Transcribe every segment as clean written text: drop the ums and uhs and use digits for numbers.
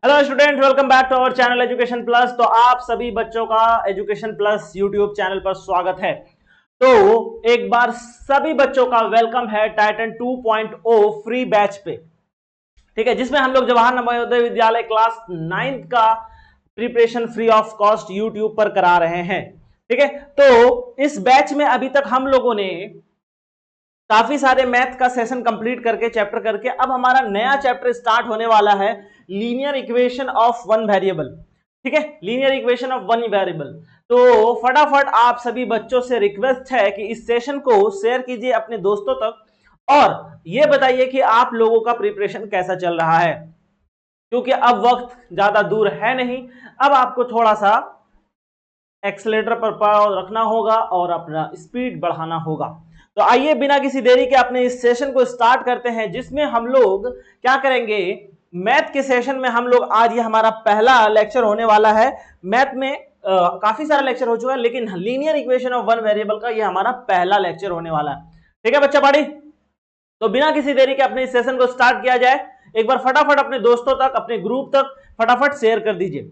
Hello student, welcome back to our channel education plus. तो आप सभी बच्चों का एजुकेशन प्लस यूट्यूब चैनल पर स्वागत है। तो एक बार सभी बच्चों का वेलकम है टाइटन 2.0 फ्री बैच पे, ठीक है, जिसमें हम लोग जवाहर नवोदय विद्यालय क्लास 9th का preparation free of cost YouTube पर करा रहे हैं। ठीक है, तो इस बैच में अभी तक हम लोगों ने काफी सारे मैथ का सेशन कंप्लीट करके चैप्टर करके अब हमारा नया चैप्टर स्टार्ट होने वाला है, linear equation of one variable. ठीक है, linear equation of one variable. तो फटाफट आप सभी बच्चों से रिक्वेस्ट है कि इस सेशन को शेयर कीजिए अपने दोस्तों तक और ये बताइए कि आप लोगों का प्रिपरेशन कैसा चल रहा है, क्योंकि अब वक्त ज्यादा दूर है नहीं। अब आपको थोड़ा सा एक्सेलेरेटर पर पाँव रखना होगा और अपना स्पीड बढ़ाना होगा। तो आइए बिना किसी देरी के अपने इस सेशन को स्टार्ट करते हैं, जिसमें हम लोग क्या करेंगे, मैथ के सेशन में हम लोग आज ये हमारा पहला लेक्चर होने वाला है। मैथ में काफी सारा लेक्चर हो चुका है, लेकिन linear equation of one variable का ये हमारा पहला लेक्चर होने वाला है। ठीक है बच्चा पाड़ी, तो बिना किसी देरी के अपने इस सेशन को स्टार्ट किया जाए। एक बार फटाफट अपने दोस्तों तक, अपने ग्रुप तक फटाफट शेयर कर दीजिए।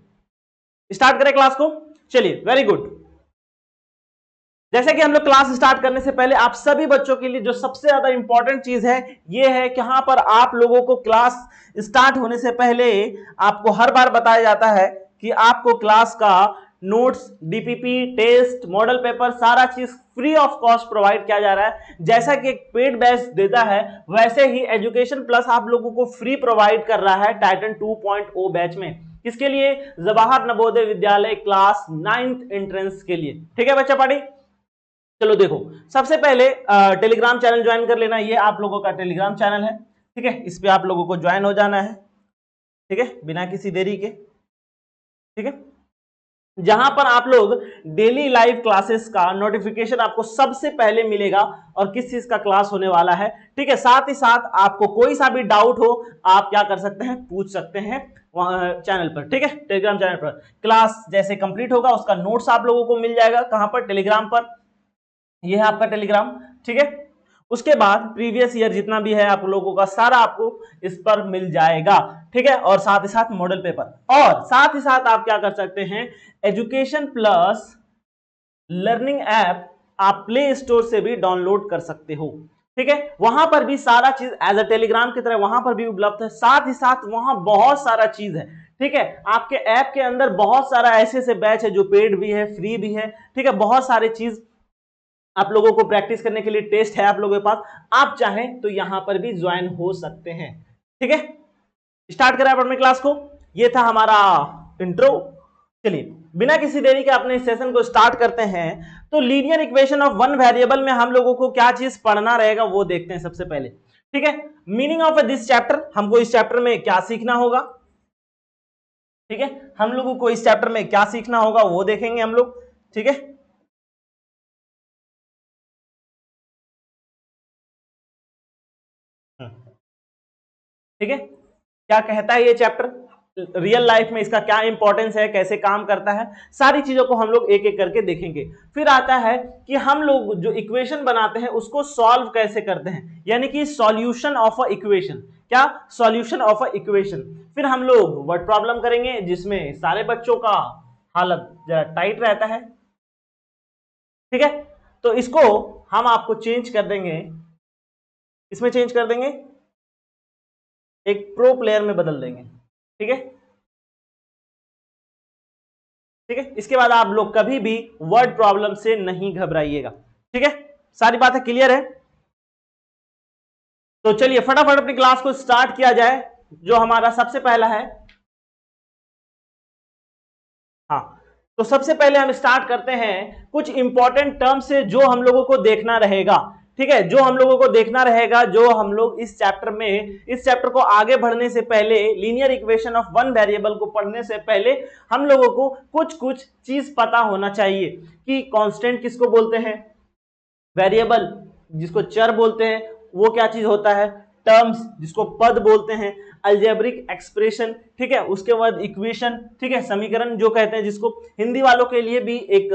स्टार्ट करें क्लास को, चलिए, वेरी गुड। जैसे कि हम लोग क्लास स्टार्ट करने से पहले आप सभी बच्चों के लिए जो सबसे ज्यादा इंपॉर्टेंट चीज है ये है कि यहां पर आप लोगों को क्लास स्टार्ट होने से पहले आपको हर बार बताया जाता है कि आपको क्लास का notes, DPP, test, model paper सारा चीज फ्री ऑफ कॉस्ट प्रोवाइड किया जा रहा है। जैसा कि एक पेड बैच देता है वैसे ही एजुकेशन प्लस आप लोगों को फ्री प्रोवाइड कर रहा है टाइटन 2.0 बैच में। किसके लिए? Jawahar Navodaya Vidyalaya class 9th entrance के लिए। ठीक है बच्चा पार्टी, चलो देखो, सबसे पहले टेलीग्राम चैनल ज्वाइन कर लेना। ये आप लोगों का टेलीग्राम चैनल है, ठीक है, इस पे आप लोगों को ज्वाइन हो जाना है, ठीक है, बिना किसी देरी के। ठीक है, जहां पर आप लोग डेली लाइव क्लासेस का नोटिफिकेशन आपको सबसे पहले मिलेगा और किस चीज का क्लास होने वाला है। ठीक है, साथ ही साथ आपको कोई सा भी डाउट हो आप क्या कर सकते हैं, पूछ सकते हैं चैनल पर। ठीक है, टेलीग्राम चैनल पर क्लास जैसे कंप्लीट होगा उसका नोट्स आप लोगों को मिल जाएगा। कहां पर? टेलीग्राम पर। यह है आपका टेलीग्राम, ठीक है। उसके बाद प्रीवियस ईयर जितना भी है आप लोगों का सारा आपको इस पर मिल जाएगा, ठीक है, और साथ ही साथ मॉडल पेपर, और साथ ही साथ आप क्या कर सकते हैं, एजुकेशन प्लस लर्निंग ऐप आप प्ले स्टोर से भी डाउनलोड कर सकते हो। ठीक है, वहां पर भी सारा चीज एज अ टेलीग्राम की तरह वहां पर भी उपलब्ध है। साथ ही साथ वहां बहुत सारा चीज है, ठीक है, आपके ऐप के अंदर बहुत सारा ऐसे बैच है जो पेड भी है, फ्री भी है। ठीक है, बहुत सारे चीज आप लोगों को प्रैक्टिस करने के लिए, टेस्ट है आप लोगों के पास, आप चाहें तो यहां पर भी ज्वाइन हो सकते हैं। ठीक है, स्टार्ट करें अपने क्लास को। ये था हमारा इंट्रो। चलिए बिना किसी देरी के अपने सेशन को स्टार्ट करते हैं। तो linear equation of one variable में हम लोगों को क्या चीज पढ़ना रहेगा वो देखते हैं सबसे पहले। ठीक है, मीनिंग ऑफ दिस चैप्टर, हमको इस चैप्टर में क्या सीखना होगा। ठीक है, हम लोगों को इस चैप्टर में क्या सीखना होगा वो देखेंगे हम लोग। ठीक है, ठीक है, क्या कहता है ये चैप्टर, रियल लाइफ में इसका क्या इंपॉर्टेंस है, कैसे काम करता है, सारी चीजों को हम लोग एक एक करके देखेंगे। फिर आता है कि हम लोग जो इक्वेशन बनाते हैं उसको सॉल्व कैसे करते हैं, यानी कि सॉल्यूशन ऑफ अ इक्वेशन। क्या? Solution of a equation. फिर हम लोग वर्ड प्रॉब्लम करेंगे जिसमें सारे बच्चों का हालत जरा टाइट रहता है। ठीक है, तो इसको हम आपको चेंज कर देंगे, इसमें चेंज कर देंगे, एक प्रो प्लेयर में बदल देंगे। ठीक है, ठीक है, इसके बाद आप लोग कभी भी वर्ड प्रॉब्लम से नहीं घबराइएगा। ठीक है, सारी बातें क्लियर है। तो चलिए फटाफट अपनी क्लास को स्टार्ट किया जाए। जो हमारा सबसे पहला है, हाँ, तो सबसे पहले हम स्टार्ट करते हैं कुछ इंपॉर्टेंट टर्म से जो हम लोगों को देखना रहेगा। ठीक है, जो हम लोगों को देखना रहेगा, जो हम लोग इस चैप्टर में, इस चैप्टर को आगे बढ़ने से पहले, linear equation of one variable को पढ़ने से पहले हम लोगों को कुछ कुछ चीज पता होना चाहिए कि कांस्टेंट किसको बोलते हैं, वेरिएबल जिसको चर बोलते हैं वो क्या चीज होता है, टर्म्स जिसको पद बोलते हैं, अलजेब्रिक एक्सप्रेशन, ठीक है, उसके बाद इक्वेशन, ठीक है, समीकरण जो कहते हैं, जिसको हिंदी वालों के लिए भी एक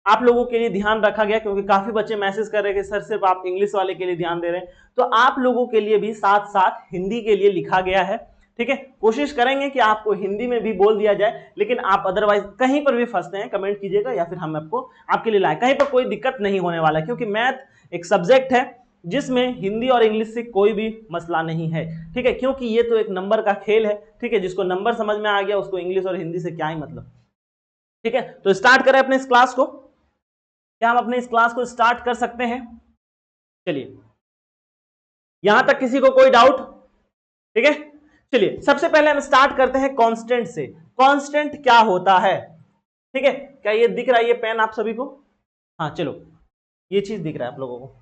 आप लोगों के लिए ध्यान रखा गया, क्योंकि काफी बच्चे मैसेज कर रहे हैं कि सर सिर्फ आप इंग्लिश वाले के लिए ध्यान दे रहे हैं, तो आप लोगों के लिए भी साथ साथ हिंदी के लिए लिखा गया है। ठीक है, कोशिश करेंगे कि आपको हिंदी में भी बोल दिया जाए, लेकिन आप अदरवाइज कहीं पर भी फंसते हैं कमेंट कीजिएगा या फिर हम आपको आपके लिए लाए, कहीं पर कोई दिक्कत नहीं होने वाला है, क्योंकि मैथ एक सब्जेक्ट है जिसमें हिंदी और इंग्लिश से कोई भी मसला नहीं है। ठीक है, क्योंकि ये तो एक नंबर का खेल है। ठीक है, जिसको नंबर समझ में आ गया उसको इंग्लिश और हिंदी से क्या ही मतलब। ठीक है, तो स्टार्ट करें अपने इस क्लास को। क्या हम अपने इस क्लास को स्टार्ट कर सकते हैं? चलिए, यहां तक किसी को कोई डाउट? ठीक है, चलिए सबसे पहले हम स्टार्ट करते हैं कांस्टेंट से। कांस्टेंट क्या होता है? ठीक है, क्या ये दिख रहा है ये पेन आप सभी को? हाँ चलो, ये चीज दिख रहा है आप लोगों को।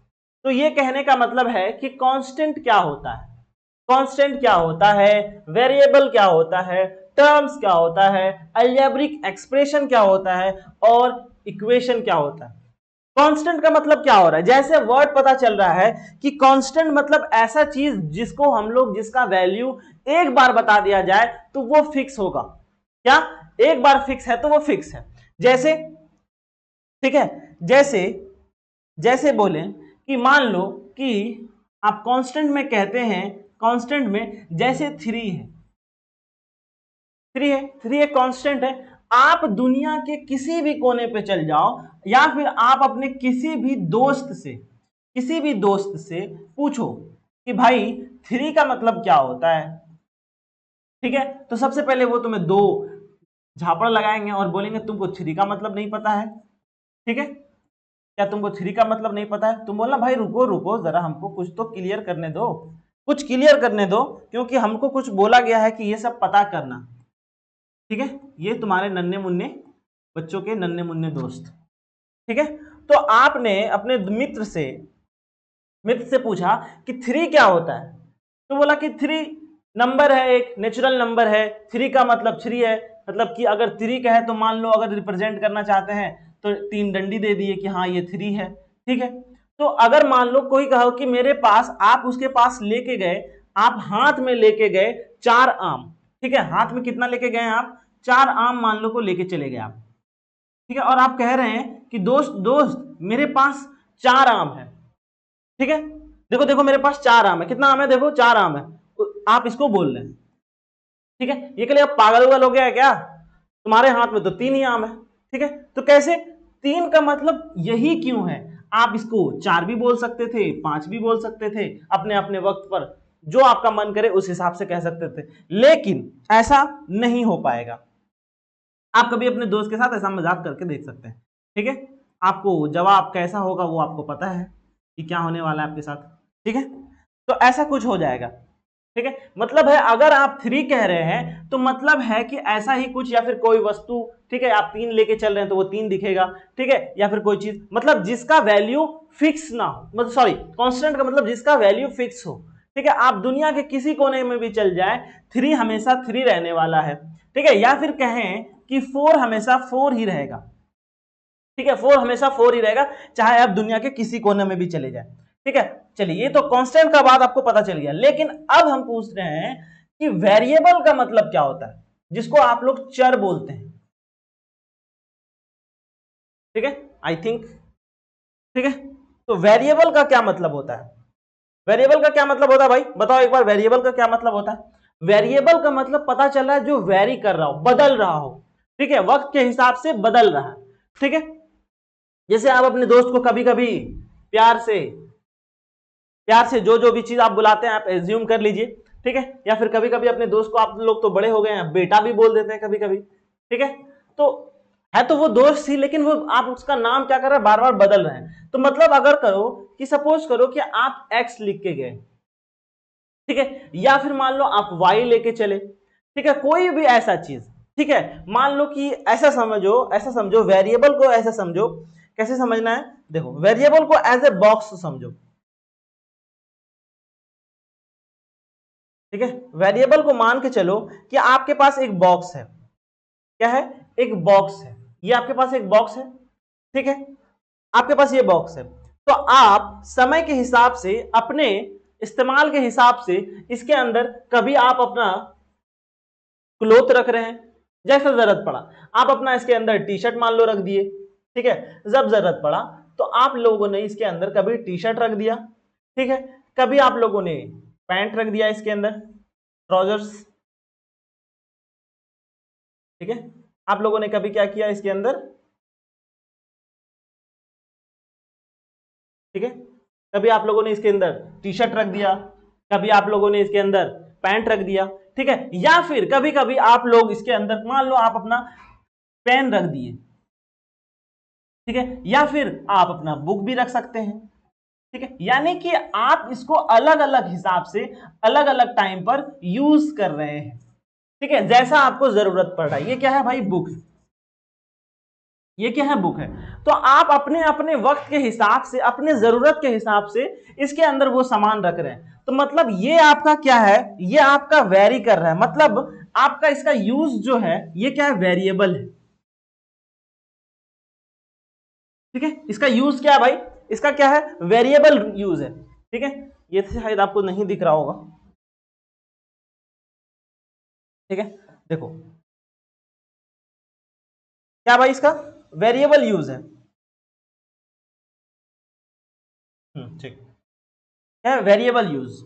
तो ये कहने का मतलब है कि कांस्टेंट क्या होता है, कांस्टेंट क्या होता है, वेरिएबल क्या होता है, टर्म्स क्या होता है, अलजेब्रिक एक्सप्रेशन क्या होता है और इक्वेशन क्या होता है। कांस्टेंट का मतलब क्या हो रहा है? जैसे वर्ड पता चल रहा है कि कांस्टेंट मतलब ऐसा चीज जिसको हम लोग, जिसका वैल्यू एक बार बता दिया जाए तो वो फिक्स होगा। क्या एक बार फिक्स है तो वो फिक्स है? जैसे, ठीक है, जैसे जैसे बोले कि मान लो कि आप कांस्टेंट में कहते हैं, कांस्टेंट में जैसे 3 है, 3 है, 3 एक कांस्टेंट है। आप दुनिया के किसी भी कोने पे चल जाओ या फिर आप अपने किसी भी दोस्त से पूछो कि भाई 3 का मतलब क्या होता है। ठीक है, तो सबसे पहले वो तुम्हें 2 झापड़ लगाएंगे और बोलेंगे तुमको 3 का मतलब नहीं पता है। ठीक है, क्या तुमको 3 का मतलब नहीं पता है? तुम बोलना भाई रुको रुको जरा, हमको कुछ तो क्लियर करने दो, कुछ क्लियर करने दो, क्योंकि हमको कुछ बोला गया है कि ये सब पता करना। ठीक है, ये तुम्हारे नन्हे मुन्ने बच्चों के नन्हे मुन्ने दोस्त। ठीक है, तो आपने अपने मित्र से पूछा कि 3 क्या होता है, तो बोला कि 3 नंबर है, एक नेचुरल नंबर है, 3 का मतलब 3 है, मतलब कि अगर 3 का है तो मान लो अगर रिप्रेजेंट करना चाहते हैं तो 3 डंडी दे दिए कि हाँ ये 3 है। ठीक है, तो अगर मान लो कोई कहो कि मेरे पास, आप उसके पास लेके गए, आप हाथ में लेके गए 4 आम। ठीक है, हाथ में कितना लेके गए आप? 4 आम मान लो को लेके चले गए आप। ठीक है, और आप कह रहे हैं कि दोस्त दोस्त मेरे पास 4 आम है। ठीक है, देखो देखो मेरे पास 4 आम है, कितना आम है देखो 4 आम है, तो आप इसको बोल रहे हैं। ठीक है, ये के लिए आप पागल उगल हो गया है क्या? तुम्हारे हाथ में तो 3 ही आम है। ठीक है, तो कैसे 3 का मतलब यही क्यों है? आप इसको 4 भी बोल सकते थे, 5 भी बोल सकते थे, अपने अपने वक्त पर जो आपका मन करे उस हिसाब से कह सकते थे, लेकिन ऐसा नहीं हो पाएगा। आप कभी अपने दोस्त के साथ ऐसा मजाक करके देख सकते हैं। ठीक है, आपको जवाब कैसा होगा वो आपको पता है कि क्या होने वाला है आपके साथ। ठीक है, तो ऐसा कुछ हो जाएगा। ठीक है, मतलब है अगर आप 3 कह रहे हैं तो मतलब है कि ऐसा ही कुछ, या फिर कोई वस्तु, ठीक है, आप 3 लेके चल रहे हैं तो वो 3 दिखेगा। ठीक है, या फिर कोई चीज, मतलब जिसका वैल्यू फिक्स ना हो, मतलब सॉरी, कांस्टेंट का मतलब जिसका वैल्यू फिक्स हो। ठीक है, आप दुनिया के किसी कोने में भी चल जाए 3 हमेशा 3 रहने वाला है। ठीक है, या फिर कहें कि 4 हमेशा 4 ही रहेगा। ठीक है, 4 हमेशा 4 ही रहेगा, चाहे आप दुनिया के किसी कोने में भी चले जाए। ठीक है, चलिए ये तो कांस्टेंट का बात आपको पता चल गया, लेकिन अब हम पूछ रहे हैं कि वेरिएबल का मतलब क्या होता है, जिसको आप लोग चर बोलते हैं। ठीक है, आई थिंक, ठीक है, तो वेरिएबल का क्या मतलब होता है? वेरिएबल का क्या मतलब होता है भाई, बताओ एक बार, वेरिएबल का क्या मतलब होता है? वेरिएबल का मतलब पता चल रहा है जो वेरी कर रहा हो, बदल रहा हो। ठीक है, वक्त के हिसाब से बदल रहा है। ठीक है, जैसे आप अपने दोस्त को कभी कभी प्यार से जो जो भी चीज आप बुलाते हैं आप एज्यूम कर लीजिए। ठीक है, या फिर कभी कभी अपने दोस्त को, आप लोग तो बड़े हो गए हैं, बेटा भी बोल देते हैं कभी कभी। ठीक है, तो है तो वो दोस्त ही, लेकिन वो आप उसका नाम क्या कर रहे हैं, बार बार बदल रहे हैं। तो मतलब अगर करो कि सपोज करो कि आप एक्स लिख के गए, ठीक है, या फिर मान लो आप वाई लेके चले, ठीक है, कोई भी ऐसा चीज। ठीक है, मान लो कि ऐसा समझो वेरिएबल को, ऐसा समझो, कैसे समझना है, देखो वेरिएबल को एज ए बॉक्स समझो। ठीक है, वेरिएबल को मान के चलो कि आपके पास एक बॉक्स है। क्या है? एक बॉक्स है, ये आपके पास एक बॉक्स है। ठीक है, आपके पास ये बॉक्स है, तो आप समय के हिसाब से, अपने इस्तेमाल के हिसाब से इसके अंदर कभी आप अपना क्लोथ रख रहे हैं, जैसा जरूरत पड़ा आप अपना इसके अंदर टी शर्ट मान लो रख दिए। ठीक है, जब जरूरत पड़ा तो आप लोगों ने इसके अंदर कभी टी शर्ट रख दिया। ठीक है, कभी आप लोगों ने पैंट रख दिया इसके अंदर, ट्राउजर्स। ठीक है, आप लोगों ने कभी क्या किया इसके अंदर, ठीक है, कभी आप लोगों ने इसके अंदर टी शर्ट रख दिया, कभी आप लोगों ने इसके अंदर पैंट रख दिया, ठीक है, या फिर कभी कभी आप लोग इसके अंदर मान लो आप अपना पेन रख दिए, ठीक है, या फिर आप अपना बुक भी रख सकते हैं, ठीक है, यानी कि आप इसको अलग अलग हिसाब से अलग अलग टाइम पर यूज कर रहे हैं, ठीक है, जैसा आपको जरूरत पड़ रहा है। ये क्या है भाई, बुक, ये क्या है, बुक है। तो आप अपने अपने वक्त के हिसाब से, अपने जरूरत के हिसाब से इसके अंदर वो सामान रख रहे हैं। तो मतलब ये आपका क्या है, ये आपका वेरी कर रहा है, मतलब आपका इसका यूज जो है ये क्या है, वेरिएबल है, ठीक है, इसका यूज क्या है भाई, इसका क्या है, वेरिएबल यूज है, ठीक है, ये शायद आपको नहीं दिख रहा होगा, ठीक है, देखो क्या भाई, इसका वेरिएबल यूज है, ठीक है, वेरिएबल यूज,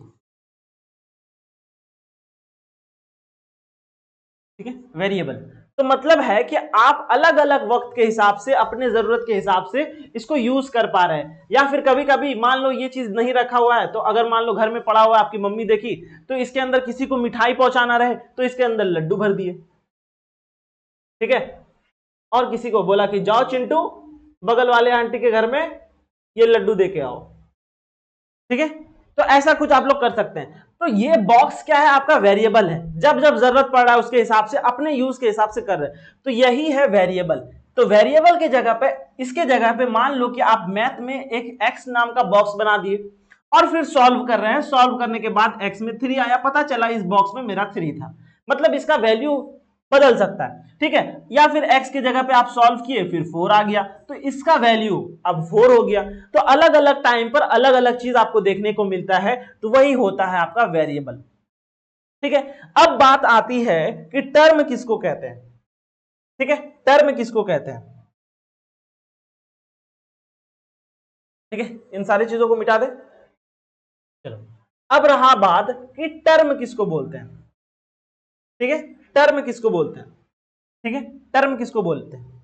ठीक है, वेरिएबल। तो मतलब है कि आप अलग अलग वक्त के हिसाब से, अपने जरूरत के हिसाब से इसको यूज कर पा रहे हैं। या फिर कभी कभी मान लो ये चीज नहीं रखा हुआ है, तो अगर मान लो घर में पड़ा हुआ है, आपकी मम्मी देखी तो इसके अंदर किसी को मिठाई पहुंचाना रहे तो इसके अंदर लड्डू भर दिए, ठीक है, और किसी को बोला कि जाओ चिंटू बगल वाले आंटी के घर में ये लड्डू दे के आओ, ठीक है, तो ऐसा कुछ आप लोग कर सकते हैं। तो ये बॉक्स क्या है, आपका वेरिएबल है, जब जब जरूरत पड़ रहा है उसके हिसाब से, अपने यूज के हिसाब से कर रहे हैं, तो यही है वेरिएबल। तो वेरिएबल के जगह पे, इसके जगह पे मान लो कि आप मैथ में एक एक्स नाम का बॉक्स बना दिए और फिर सॉल्व कर रहे हैं, सॉल्व करने के बाद एक्स में 3 आया, पता चला इस बॉक्स में मेरा 3 था, मतलब इसका वैल्यू बदल सकता है, ठीक है, या फिर x की जगह पे आप सॉल्व किए फिर 4 आ गया, तो इसका वैल्यू अब 4 हो गया। तो अलग अलग टाइम पर अलग अलग चीज आपको देखने को मिलता है, तो वही होता है आपका वेरिएबल, ठीक है। अब बात आती है कि टर्म किसको कहते हैं, ठीक है, टर्म किसको कहते हैं, ठीक है, इन सारी चीजों को मिटा दे। चलो, अब रहा बात कि टर्म किसको बोलते हैं, ठीक है, टर्म किसको बोलते हैं, ठीक है, टर्म किसको बोलते हैं।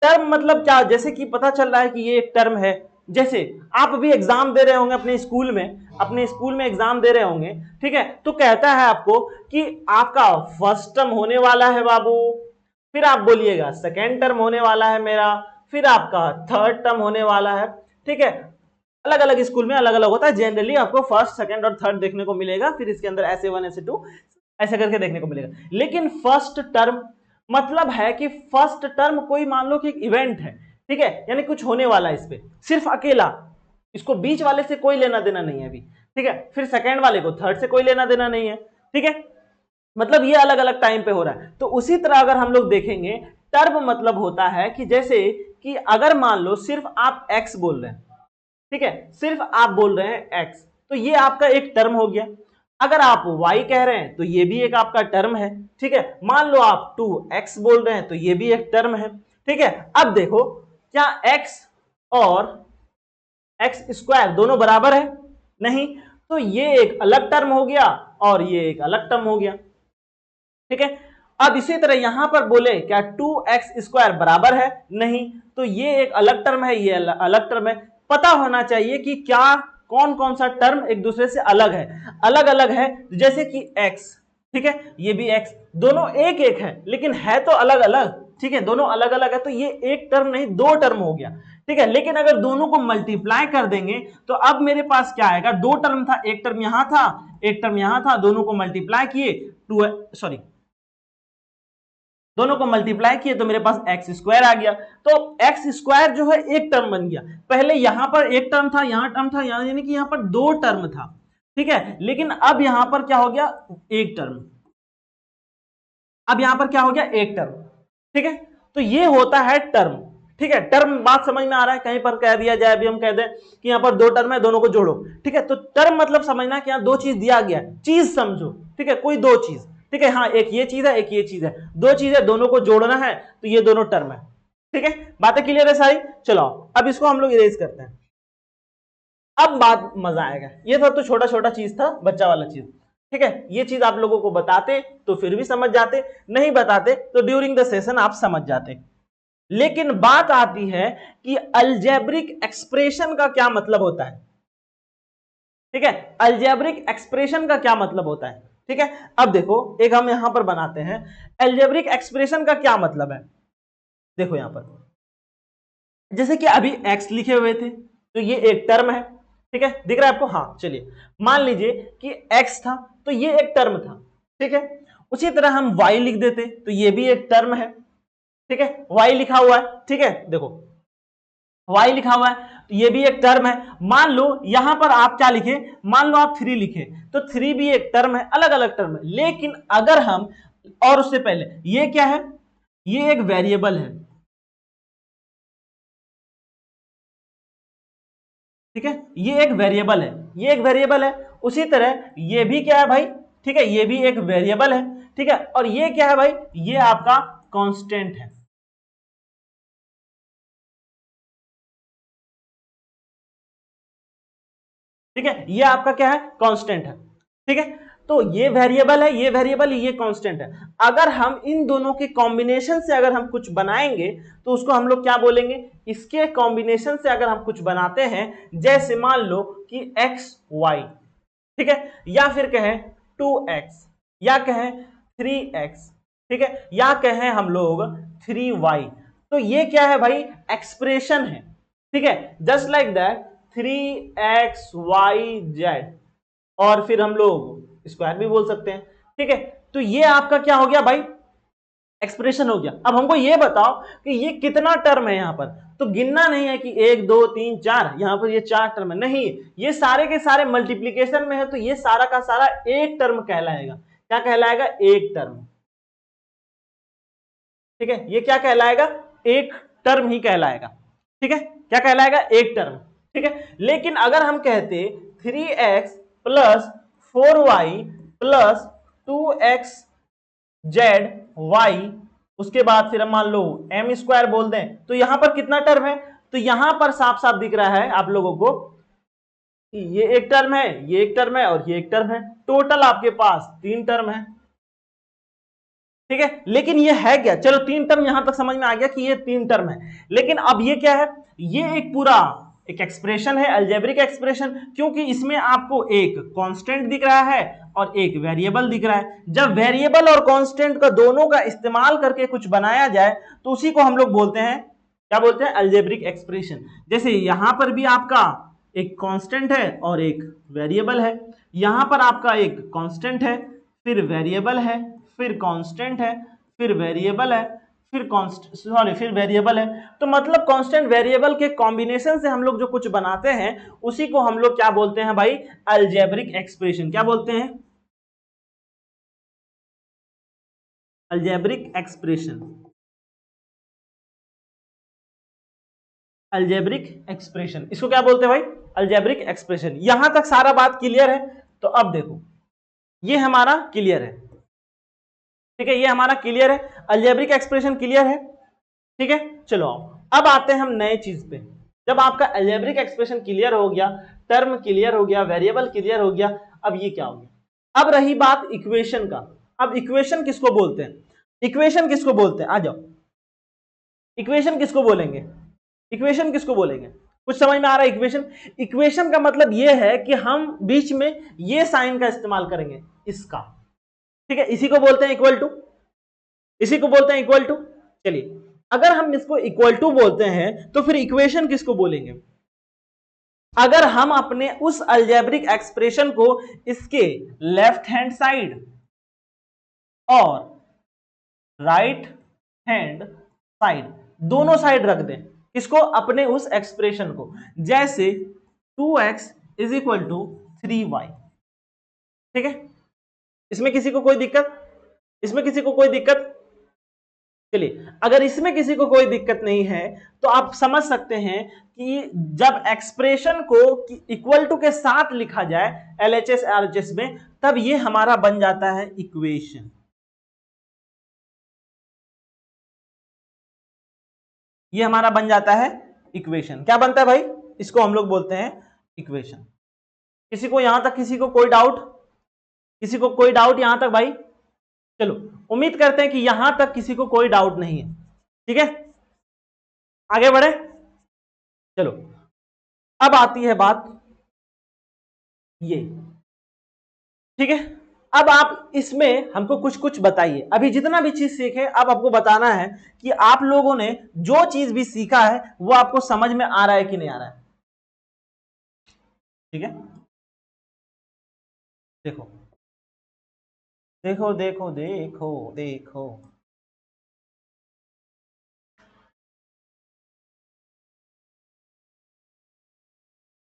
टर्म मतलब क्या, जैसे कि पता चल रहा है कि ये एक टर्म है, जैसे आप अभी एग्जाम दे रहे होंगे अपने स्कूल में, अपने स्कूल में एग्जाम दे रहे होंगे, ठीक है, तो कहता है आपको कि आपका फर्स्ट टर्म होने वाला है बाबू, फिर आप बोलिएगा सेकेंड टर्म होने वाला है मेरा, फिर आपका थर्ड टर्म होने वाला है, ठीक है, अलग अलग स्कूल में अलग अलग होता है, जनरली आपको फर्स्ट सेकंड और थर्ड देखने को मिलेगा, फिर इसके अंदर ऐसे 1 ऐसे 2 ऐसे करके देखने को मिलेगा। लेकिन फर्स्ट टर्म मतलब है कि फर्स्ट टर्म कोई मान लो कि एक इवेंट है, ठीक है, यानी कुछ होने वाला है इस पे, सिर्फ अकेला, इसको बीच वाले से कोई लेना देना नहीं है अभी, ठीक है, फिर सेकंड वाले को थर्ड से कोई लेना देना नहीं है, ठीक है, मतलब ये अलग अलग टाइम पे हो रहा है। तो उसी तरह अगर हम लोग देखेंगे, टर्म मतलब होता है कि जैसे कि अगर मान लो सिर्फ आप एक्स बोल रहे हैं, ठीक है, सिर्फ आप बोल रहे हैं एक्स, तो ये आपका एक टर्म हो गया। अगर आप y कह रहे हैं तो ये भी एक आपका टर्म है, ठीक है, मान लो आप 2x बोल रहे हैं तो ये भी एक टर्म है, ठीक है। अब देखो क्या x और x स्क्वायर दोनों बराबर है, नहीं, तो ये एक अलग टर्म हो गया और ये एक अलग टर्म हो गया, ठीक है। अब इसी तरह यहां पर बोले क्या 2x स्क्वायर बराबर है, नहीं, तो ये एक अलग टर्म है, ये अलग टर्म है। पता होना चाहिए कि क्या कौन कौन सा टर्म एक दूसरे से अलग है, अलग अलग है, जैसे कि x, ठीक है, ये भी x, दोनों एक एक है लेकिन है तो अलग अलग, ठीक है, दोनों अलग अलग है, तो ये एक टर्म नहीं 2 टर्म हो गया, ठीक है। लेकिन अगर दोनों को मल्टीप्लाई कर देंगे तो अब मेरे पास क्या आएगा, 2 टर्म था, एक टर्म यहां था, एक टर्म यहां था, दोनों को मल्टीप्लाई किए, दोनों को मल्टीप्लाई किए तो मेरे पास एक्स स्क्वायर आ गया। तो एक्स स्क्वायर जो है एक टर्म बन गया, पहले यहां पर एक टर्म था, यहां टर्म था, यहां यानी कि यहां पर 2 टर्म था, ठीक है, लेकिन अब यहां पर क्या हो गया, एक टर्म, अब यहां पर क्या हो गया, एक टर्म, ठीक है। तो ये होता है टर्म, ठीक है, टर्म बात समझ में आ रहा है, कहीं पर कह दिया जाए, अभी हम कह दें कि यहां पर 2 टर्म है, दोनों को जोड़ो, ठीक है, तो टर्म मतलब समझना कि यहां 2 चीज दिया गया, चीज समझो, ठीक है, कोई 2 चीज, ठीक है, हाँ एक ये चीज है, एक ये चीज है, 2 चीज है, दोनों को जोड़ना है, तो ये दोनों टर्म है, ठीक है, बातें क्लियर है सारी। चलो अब इसको हम लोग इरेज करते हैं, अब बात मजा आएगा, ये सब तो छोटा छोटा चीज था, बच्चा वाला चीज। ठीक है, ये चीज आप लोगों को बताते तो फिर भी समझ जाते, नहीं बताते तो ड्यूरिंग द सेशन आप समझ जाते। लेकिन बात आती है कि अलजेब्रिक एक्सप्रेशन का क्या मतलब होता है। ठीक है, अलजेब्रिक एक्सप्रेशन का क्या मतलब होता है। ठीक है, अब देखो एक हम यहां पर बनाते हैं, अलजेब्रिक एक्सप्रेशन का क्या मतलब है। देखो यहां पर जैसे कि अभी x लिखे हुए थे तो ये एक टर्म है। ठीक है, दिख रहा है आपको, हाँ चलिए मान लीजिए कि x था तो ये एक टर्म था। ठीक है, उसी तरह हम y लिख देते तो ये भी एक टर्म है। ठीक है, y लिखा हुआ है, ठीक है देखो y लिखा हुआ है तो ये भी एक टर्म है। मान लो यहां पर आप क्या लिखे, मान लो आप 3 लिखे तो 3 भी एक टर्म है, अलग अलग टर्म है। लेकिन अगर हम, और उससे पहले ये क्या है, ये एक वेरिएबल है। ठीक है, ये एक वेरिएबल है, ये एक वेरिएबल है। उसी तरह ये भी क्या है भाई, ठीक है ये भी एक वेरिएबल है। ठीक है, और ये क्या है भाई, ये आपका कांस्टेंट है। ठीक है, ये आपका क्या है, कांस्टेंट है। ठीक है, तो ये वेरिएबल है, ये वेरिएबल, ये कांस्टेंट है। अगर हम इन दोनों के कॉम्बिनेशन से अगर हम कुछ बनाएंगे तो उसको हम लोग क्या बोलेंगे, इसके कॉम्बिनेशन से अगर हम कुछ बनाते हैं, जैसे मान लो कि एक्स वाई, ठीक है, या फिर कहें 2x, या कहें 3x, ठीक है, या कहें हम लोग 3y, तो ये क्या है भाई, एक्सप्रेशन है। ठीक है, जस्ट लाइक दैट 3xyz, और फिर हम लोग स्क्वायर भी बोल सकते हैं। ठीक है, तो ये आपका क्या हो गया भाई, एक्सप्रेशन हो गया। अब हमको ये बताओ कि ये कितना टर्म है यहां पर, तो गिनना नहीं है कि 1 2 3 4, यहां पर ये 4 टर्म है, नहीं, ये सारे के सारे मल्टीप्लीकेशन में है तो ये सारा का सारा एक टर्म कहलाएगा। क्या कहलाएगा, एक टर्म। ठीक है, ये क्या कहलाएगा, एक टर्म ही कहलाएगा। ठीक है, क्या कहलाएगा, एक टर्म। ठीक है, लेकिन अगर हम कहते 3x plus 4y plus 2x Z Y, उसके बाद फिर हम मान लो एम स्क्वायर बोल दें, तो यहां पर कितना टर्म है, तो यहां पर साफ साफ दिख रहा है आप लोगों को कि ये एक टर्म है, ये एक टर्म है और ये एक टर्म है। टोटल आपके पास 3 टर्म है। ठीक है, लेकिन ये है क्या, चलो 3 टर्म यहां तक समझ में आ गया कि ये 3 टर्म है। लेकिन अब ये क्या है, ये एक पूरा एक एक्सप्रेशन है, अलजेब्रिक एक्सप्रेशन, क्योंकि इसमें आपको एक कांस्टेंट दिख रहा है और एक वेरिएबल दिख रहा है। जब वेरिएबल और कांस्टेंट का दोनों का इस्तेमाल करके कुछ बनाया जाए तो उसी को हम लोग बोलते हैं, क्या बोलते हैं, अलजेब्रिक एक्सप्रेशन। जैसे यहां पर भी आपका एक कांस्टेंट है और एक वेरिएबल है, यहां पर आपका एक कांस्टेंट है, फिर वेरिएबल है, फिर कांस्टेंट है, फिर वेरिएबल है, फिर वेरिएबल है। तो मतलब कांस्टेंट वेरिएबल के कॉम्बिनेशन से हम लोग जो कुछ बनाते हैं उसी को हम लोग क्या बोलते हैं भाई, अलजेब्रिक एक्सप्रेशन। क्या बोलते हैं, अलजेब्रिक एक्सप्रेशन। अलजेब्रिक एक्सप्रेशन, इसको क्या बोलते हैं भाई, अलजेब्रिक एक्सप्रेशन। यहां तक सारा बात क्लियर है। तो अब देखो ये हमारा क्लियर है। ठीक है, ये हमारा क्लियर है, अलजेब्रिक एक्सप्रेशन क्लियर है। ठीक है, चलो अब आते हैं हम नए चीज पे। जब आपका अलजेब्रिक एक्सप्रेशन क्लियर हो गया, टर्म क्लियर हो गया, वेरिएबल क्लियर हो गया, अब ये क्या हो गया, अब रही बात इक्वेशन का। अब इक्वेशन किसको बोलते हैं, इक्वेशन किसको बोलते हैं, आ जाओ, इक्वेशन किसको बोलेंगे, इक्वेशन किसको बोलेंगे, कुछ समझ में आ रहा है इक्वेशन। इक्वेशन का मतलब ये है कि हम बीच में ये साइन का इस्तेमाल करेंगे, इसका। ठीक है, इसी को बोलते हैं इक्वल टू, इसी को बोलते हैं इक्वल टू। चलिए, अगर हम इसको इक्वल टू बोलते हैं तो फिर इक्वेशन किसको बोलेंगे, अगर हम अपने उस अलजेब्रिक एक्सप्रेशन को इसके लेफ्ट हैंड साइड और राइट हैंड साइड, दोनों साइड रख दें, इसको अपने उस एक्सप्रेशन को, जैसे 2x is equal to 3y। ठीक है, इसमें किसी को कोई दिक्कत, इसमें किसी को कोई दिक्कत, चलिए अगर इसमें किसी को कोई दिक्कत नहीं है तो आप समझ सकते हैं कि जब एक्सप्रेशन को इक्वल टू के साथ लिखा जाए एलएचएस आरएचएस में, तब ये हमारा बन जाता है इक्वेशन। ये हमारा बन जाता है इक्वेशन। क्या बनता है भाई, इसको हम लोग बोलते हैं इक्वेशन। किसी को यहां तक किसी को कोई डाउट, किसी को कोई डाउट यहां तक भाई? चलो, उम्मीद करते हैं कि यहां तक किसी को कोई डाउट नहीं है। ठीक है, आगे बढ़े। चलो, अब आती है बात ये। ठीक है, अब आप इसमें हमको कुछ कुछ बताइए। अभी जितना भी चीज सीखे, अब आपको बताना है कि आप लोगों ने जो चीज भी सीखा है वो आपको समझ में आ रहा है कि नहीं आ रहा है। ठीक है, देखो देखो देखो देखो देखो।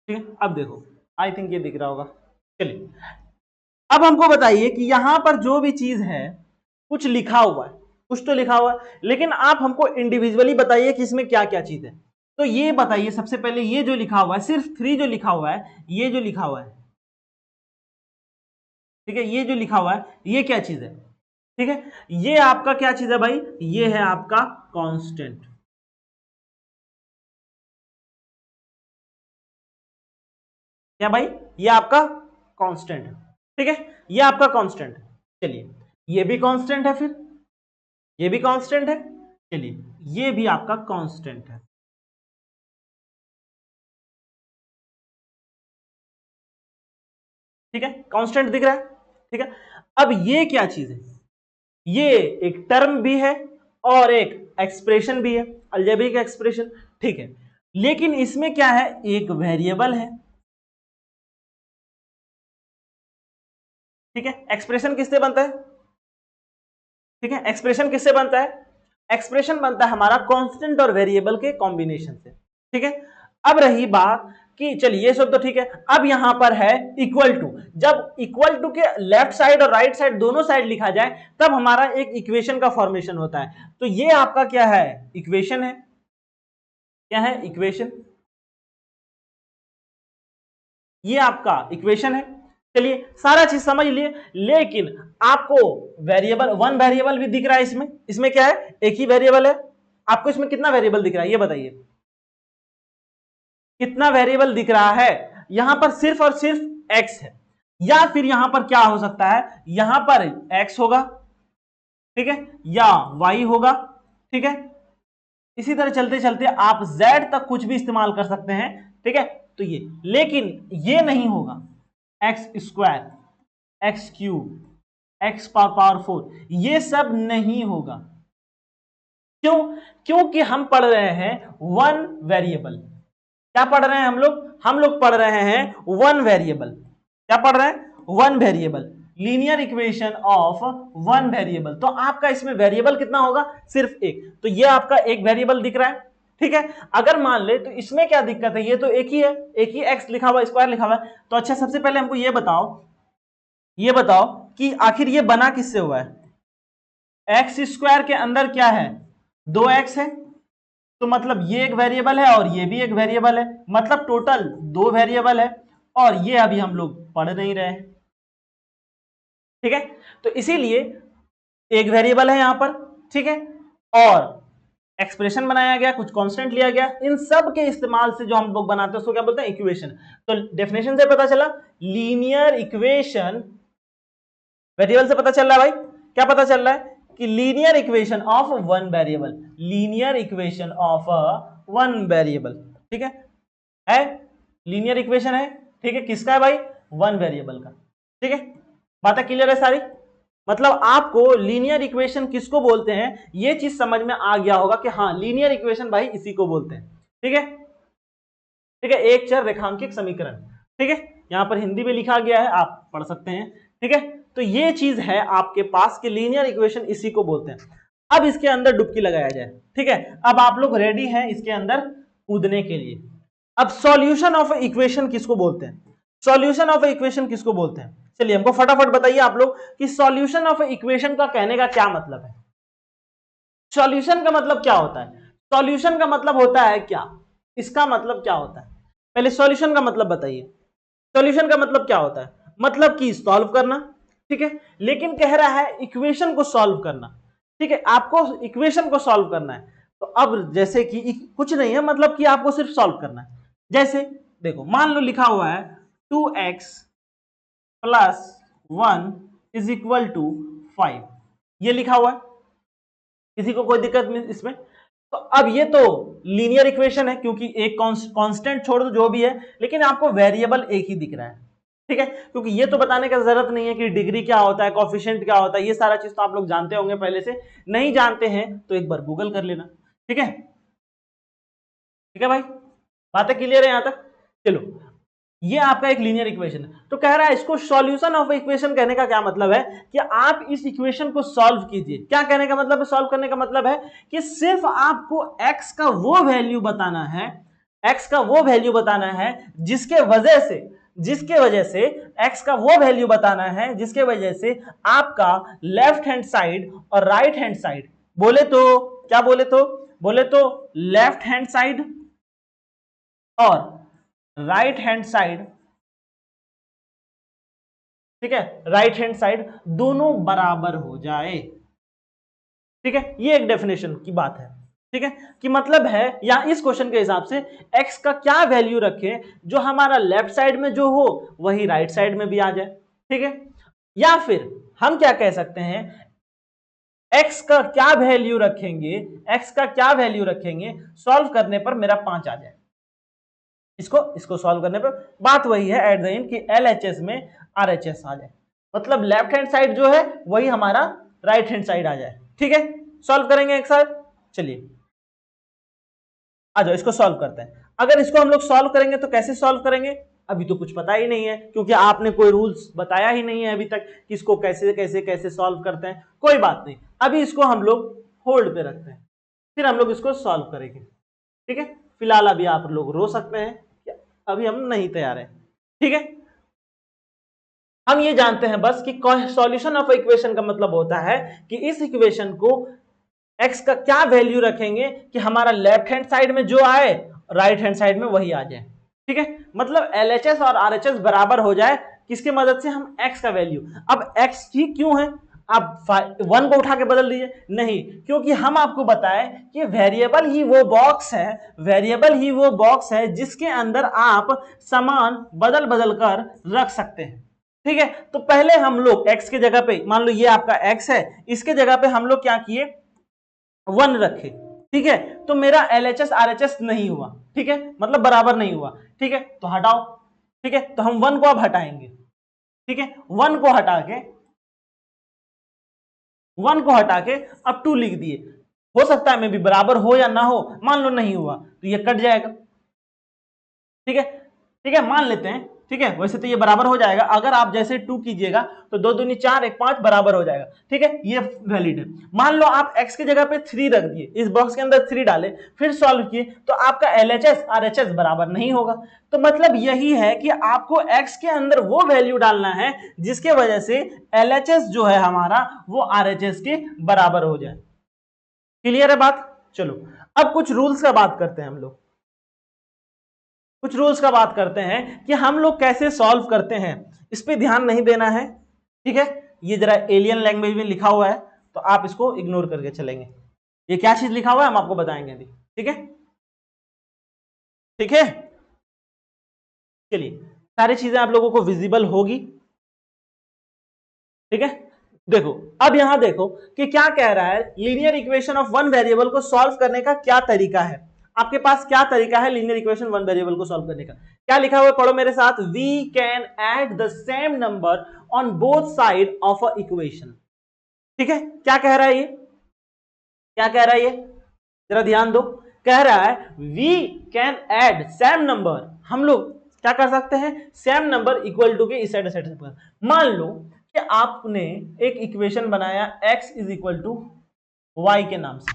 ठीक है, अब देखो, आई थिंक ये दिख रहा होगा। चलिए, अब हमको बताइए कि यहां पर जो भी चीज है, कुछ लिखा हुआ है, कुछ तो लिखा हुआ है, लेकिन आप हमको इंडिविजुअली बताइए कि इसमें क्या क्या चीज है। तो ये बताइए सबसे पहले, ये जो लिखा हुआ है, सिर्फ 3 जो लिखा हुआ है, ये जो लिखा हुआ है, ठीक है, ये जो लिखा हुआ है, ये क्या चीज है? ठीक है, ये आपका क्या चीज है भाई? ये है आपका कांस्टेंट। क्या भाई? ये आपका कांस्टेंट है। ठीक है, ये आपका कांस्टेंट है। चलिए, ये भी कांस्टेंट है, फिर ये भी कांस्टेंट है। चलिए, ये भी आपका कांस्टेंट है। ठीक है, कांस्टेंट दिख रहा है। ठीक है, अब ये क्या चीज है? ये एक टर्म भी है और एक एक्सप्रेशन भी है, अलजेब्रिक एक्सप्रेशन। ठीक है, लेकिन इसमें क्या है? एक वेरिएबल है। ठीक है, एक्सप्रेशन किससे बनता है? ठीक है, एक्सप्रेशन किससे बनता है? एक्सप्रेशन बनता है हमारा कांस्टेंट और वेरिएबल के कॉम्बिनेशन से। ठीक है, अब रही बात कि चलिए, ये सब तो ठीक है। अब यहां पर है इक्वल टू। जब इक्वल टू के लेफ्ट साइड और राइट साइड दोनों साइड लिखा जाए, तब हमारा एक इक्वेशन का फॉर्मेशन होता है। तो ये आपका क्या है? इक्वेशन है। क्या है? इक्वेशन। ये आपका इक्वेशन है। चलिए, सारा चीज समझ लिए, लेकिन आपको वेरिएबल, वन वेरिएबल भी दिख रहा है इसमें। इसमें क्या है? एक ही वेरिएबल है। आपको इसमें कितना वेरिएबल दिख रहा है, ये बताइए। कितना वेरिएबल दिख रहा है? यहां पर सिर्फ और सिर्फ एक्स है, या फिर यहां पर क्या हो सकता है? यहां पर एक्स होगा, ठीक है, या वाई होगा। ठीक है, इसी तरह चलते चलते आप z तक कुछ भी इस्तेमाल कर सकते हैं। ठीक है, तो ये, लेकिन ये नहीं होगा x square, x cube, x power 4, ये सब नहीं होगा। क्यों? क्योंकि हम पढ़ रहे हैं वन वेरिएबल। क्या पढ़ रहे हैं हम लोग? हम लोग पढ़ रहे हैं वन वेरिएबल। क्या पढ़ रहे हैं? One variable, linear equation of one variable. तो आपका इसमें वेरिएबल कितना होगा? सिर्फ एक। तो ये आपका एक वेरिएबल दिख रहा है। ठीक है, अगर मान ले तो इसमें क्या दिक्कत है? ये तो एक ही है, एक ही एक्स लिखा हुआ, स्क्वायर लिखा हुआ है। तो अच्छा, सबसे पहले हमको ये बताओ, ये बताओ कि आखिर ये बना किससे हुआ है? एक्स स्क्वायर के अंदर क्या है? 2x है। तो मतलब ये एक वेरिएबल है और ये भी एक वेरिएबल है, मतलब टोटल 2 वेरिएबल है। और ये अभी हम लोग पढ़ नहीं रहे हैं। ठीक है, तो इसीलिए एक वेरिएबल है यहां पर। ठीक है, और एक्सप्रेशन बनाया गया, कुछ कांस्टेंट लिया गया। इन सब के इस्तेमाल से जो हम लोग बनाते हैं उसको क्या बोलते हैं? इक्वेशन। तो डेफिनेशन से पता चला, लीनियर इक्वेशन, वेरिएबल से पता चल रहा है भाई, क्या पता चल रहा है? कि linear equation of one variable, linear equation of one variable. ठीक है लीनियर इक्वेशन है। ठीक है, किसका है भाई? वन वेरिएबल का। ठीक है, बातें क्लियर है सारी? मतलब आपको लीनियर इक्वेशन किसको बोलते हैं, ये चीज समझ में आ गया होगा कि हाँ, लीनियर इक्वेशन भाई इसी को बोलते हैं। ठीक है, ठीक है, एक चर रेखांकित समीकरण। ठीक है, यहां पर हिंदी में लिखा गया है, आप पढ़ सकते हैं। ठीक है, तो ये चीज है आपके पास कि लीनियर इक्वेशन इसी को बोलते हैं। अब इसके अंदर डुबकी लगाया जाए। ठीक है, अब आप लोग रेडी हैं इसके अंदर कूदने के लिए। अब सॉल्यूशन ऑफ इक्वेशन किसको बोलते हैं? सॉल्यूशन ऑफ इक्वेशन किसको बोलते हैं? चलिए, हमको फटाफट बताइए आप लोग कि सॉल्यूशन ऑफ इक्वेशन का कहने का क्या मतलब है। सॉल्यूशन का मतलब क्या होता है? सॉल्यूशन का मतलब होता है क्या? इसका मतलब क्या होता है? पहले सॉल्यूशन का मतलब बताइए। सॉल्यूशन का मतलब क्या होता है? मतलब कि सॉल्व करना। ठीक है, लेकिन कह रहा है इक्वेशन को सॉल्व करना। ठीक है, आपको इक्वेशन को सॉल्व करना है। तो अब जैसे कि कुछ नहीं है, मतलब कि आपको सिर्फ सॉल्व करना है। जैसे देखो, मान लो लिखा हुआ है 2x plus 1 is equal to 5, ये लिखा हुआ है, किसी को कोई दिक्कत नहीं इसमें? तो अब ये तो लीनियर इक्वेशन है, क्योंकि एक कांस्टेंट छोड़ दो जो भी है, लेकिन आपको वेरिएबल एक ही दिख रहा है, ठीक है, क्योंकि ये तो बताने का जरूरत नहीं है कि डिग्री क्या होता है, कोएफिशिएंट क्या होता है, ये सारा चीज तो आप लोग जानते होंगे पहले से। नहीं जानते हैं तो एक बार गूगल कर लेना, ठीक है, ठीक है भाई, बातें क्लियर है यहां तक? चलो, ये आपका एक लीनियर इक्वेशन है। तो कह रहा है इसको सॉल्यूशन ऑफ इक्वेशन कहने का क्या मतलब है कि आप इस इक्वेशन को सॉल्व कीजिए। क्या कहने का मतलब है? सॉल्व करने का मतलब है कि सिर्फ आपको x का वो वैल्यू बताना है, x का वो वैल्यू बताना है जिसके वजह से x का वो वैल्यू बताना है जिसके वजह से आपका लेफ्ट हैंड साइड और राइट हैंड साइड, बोले तो लेफ्ट हैंड साइड और राइट हैंड साइड, ठीक है, राइट हैंड साइड दोनों बराबर हो जाए, ठीक है, ये एक डेफिनेशन की बात है, ठीक है, कि मतलब है या इस क्वेश्चन के हिसाब से x का क्या वैल्यू रखे जो हमारा लेफ्ट साइड में जो हो वही राइट साइड में भी आ जाए, ठीक है, या फिर हम क्या कह सकते हैं, x का क्या वैल्यू रखेंगे सॉल्व करने पर मेरा 5 आ जाए। इसको सॉल्व करने पर बात वही है एट द एंड कि LHS में RHS आ जाए, मतलब लेफ्ट हैंड साइड जो है वही हमारा राइट हैंड साइड आ जाए, ठीक है। सॉल्व करेंगे एक साथ, चलिए आ जाओ, इसको सॉल्व करते हैं। अगर इसको हम लोग सॉल्व करेंगे तो कैसे सॉल्व करेंगे, अभी तो कुछ पता ही नहीं है, क्योंकि आपने कोई रूल्स बताया ही नहीं है अभी तक कि इसको कैसे कैसे कैसे सॉल्व करते हैं। कोई बात नहीं, अभी इसको हम लोग होल्ड पे रखते हैं, फिर हम लोग इसको सॉल्व करेंगे, ठीक है। फिलहाल अभी आप लोग रो सकते हैं, अभी हम नहीं तैयार हैं, ठीक है। हम ये जानते हैं बस कि सॉल्यूशन ऑफ इक्वेशन का मतलब होता है कि इस इक्वेशन को x का क्या वैल्यू रखेंगे कि हमारा लेफ्ट हैंड साइड में जो आए राइट हैंड साइड में वही आ जाए, ठीक है, मतलब LHS और RHS बराबर हो जाए, किसके मदद से, हम x का वैल्यू। अब x ही क्यों है, आप 1 को उठा के बदल दीजिए, नहीं, क्योंकि हम आपको बताएं कि वेरिएबल ही वो बॉक्स है जिसके अंदर आप सामान बदल बदल कर रख सकते हैं, ठीक है। तो पहले हम लोग x के जगह पे, मान लो ये आपका x है, इसके जगह पे हम लोग क्या किए, 1 रखे, ठीक है, तो मेरा LHS RHS नहीं हुआ, ठीक है, मतलब बराबर नहीं हुआ, ठीक है, तो हटाओ, ठीक है, तो हम 1 को अब हटाएंगे, ठीक है, 1 को हटा के अब 2 लिख दिए। हो सकता है मैं भी बराबर हो या ना हो, मान लो नहीं हुआ तो ये कट जाएगा, ठीक है, मान लेते हैं, ठीक है, वैसे तो ये बराबर हो जाएगा, अगर आप जैसे 2 कीजिएगा तो 2 दूनी 4 1 5 बराबर हो जाएगा, ठीक है, ये वैलिड है। मान लो आप x की जगह पे 3 रख दिए, इस बॉक्स के अंदर 3 डाले, फिर सॉल्व किए, तो आपका LHS RHS बराबर नहीं होगा। तो मतलब यही है कि आपको x के अंदर वो वैल्यू डालना है जिसके वजह से LHS जो है हमारा वो RHS के बराबर हो जाए। क्लियर है बात? चलो अब कुछ रूल्स का बात करते हैं, कि हम लोग कैसे सॉल्व करते हैं, इस पे ध्यान नहीं देना है, ठीक है। ये जरा एलियन लैंग्वेज में लिखा हुआ है तो आप इसको इग्नोर करके चलेंगे, ये क्या चीज लिखा हुआ है हम आपको बताएंगे अभी, ठीक है, ठीक है। चलिए सारी चीजें आप लोगों को विजिबल होगी, ठीक है। देखो अब यहां देखो कि क्या कह रहा है, linear equation of one variable को सॉल्व करने का क्या तरीका है, आपके पास क्या तरीका है लीनियर इक्वेशन वन वेरिएबल को सॉल्व करने का। क्या लिखा हुआ है, पढ़ो मेरे साथ, we can add the same number on both side of a equation, ठीक है। क्या कह रहा है ये, जरा ध्यान दो, कह रहा है we can add same number, हम लोग क्या कर सकते हैं, सेम नंबर इक्वल टू के इस साइड मान लो कि आपने एक इक्वेशन बनाया x is equal to Y के नाम से,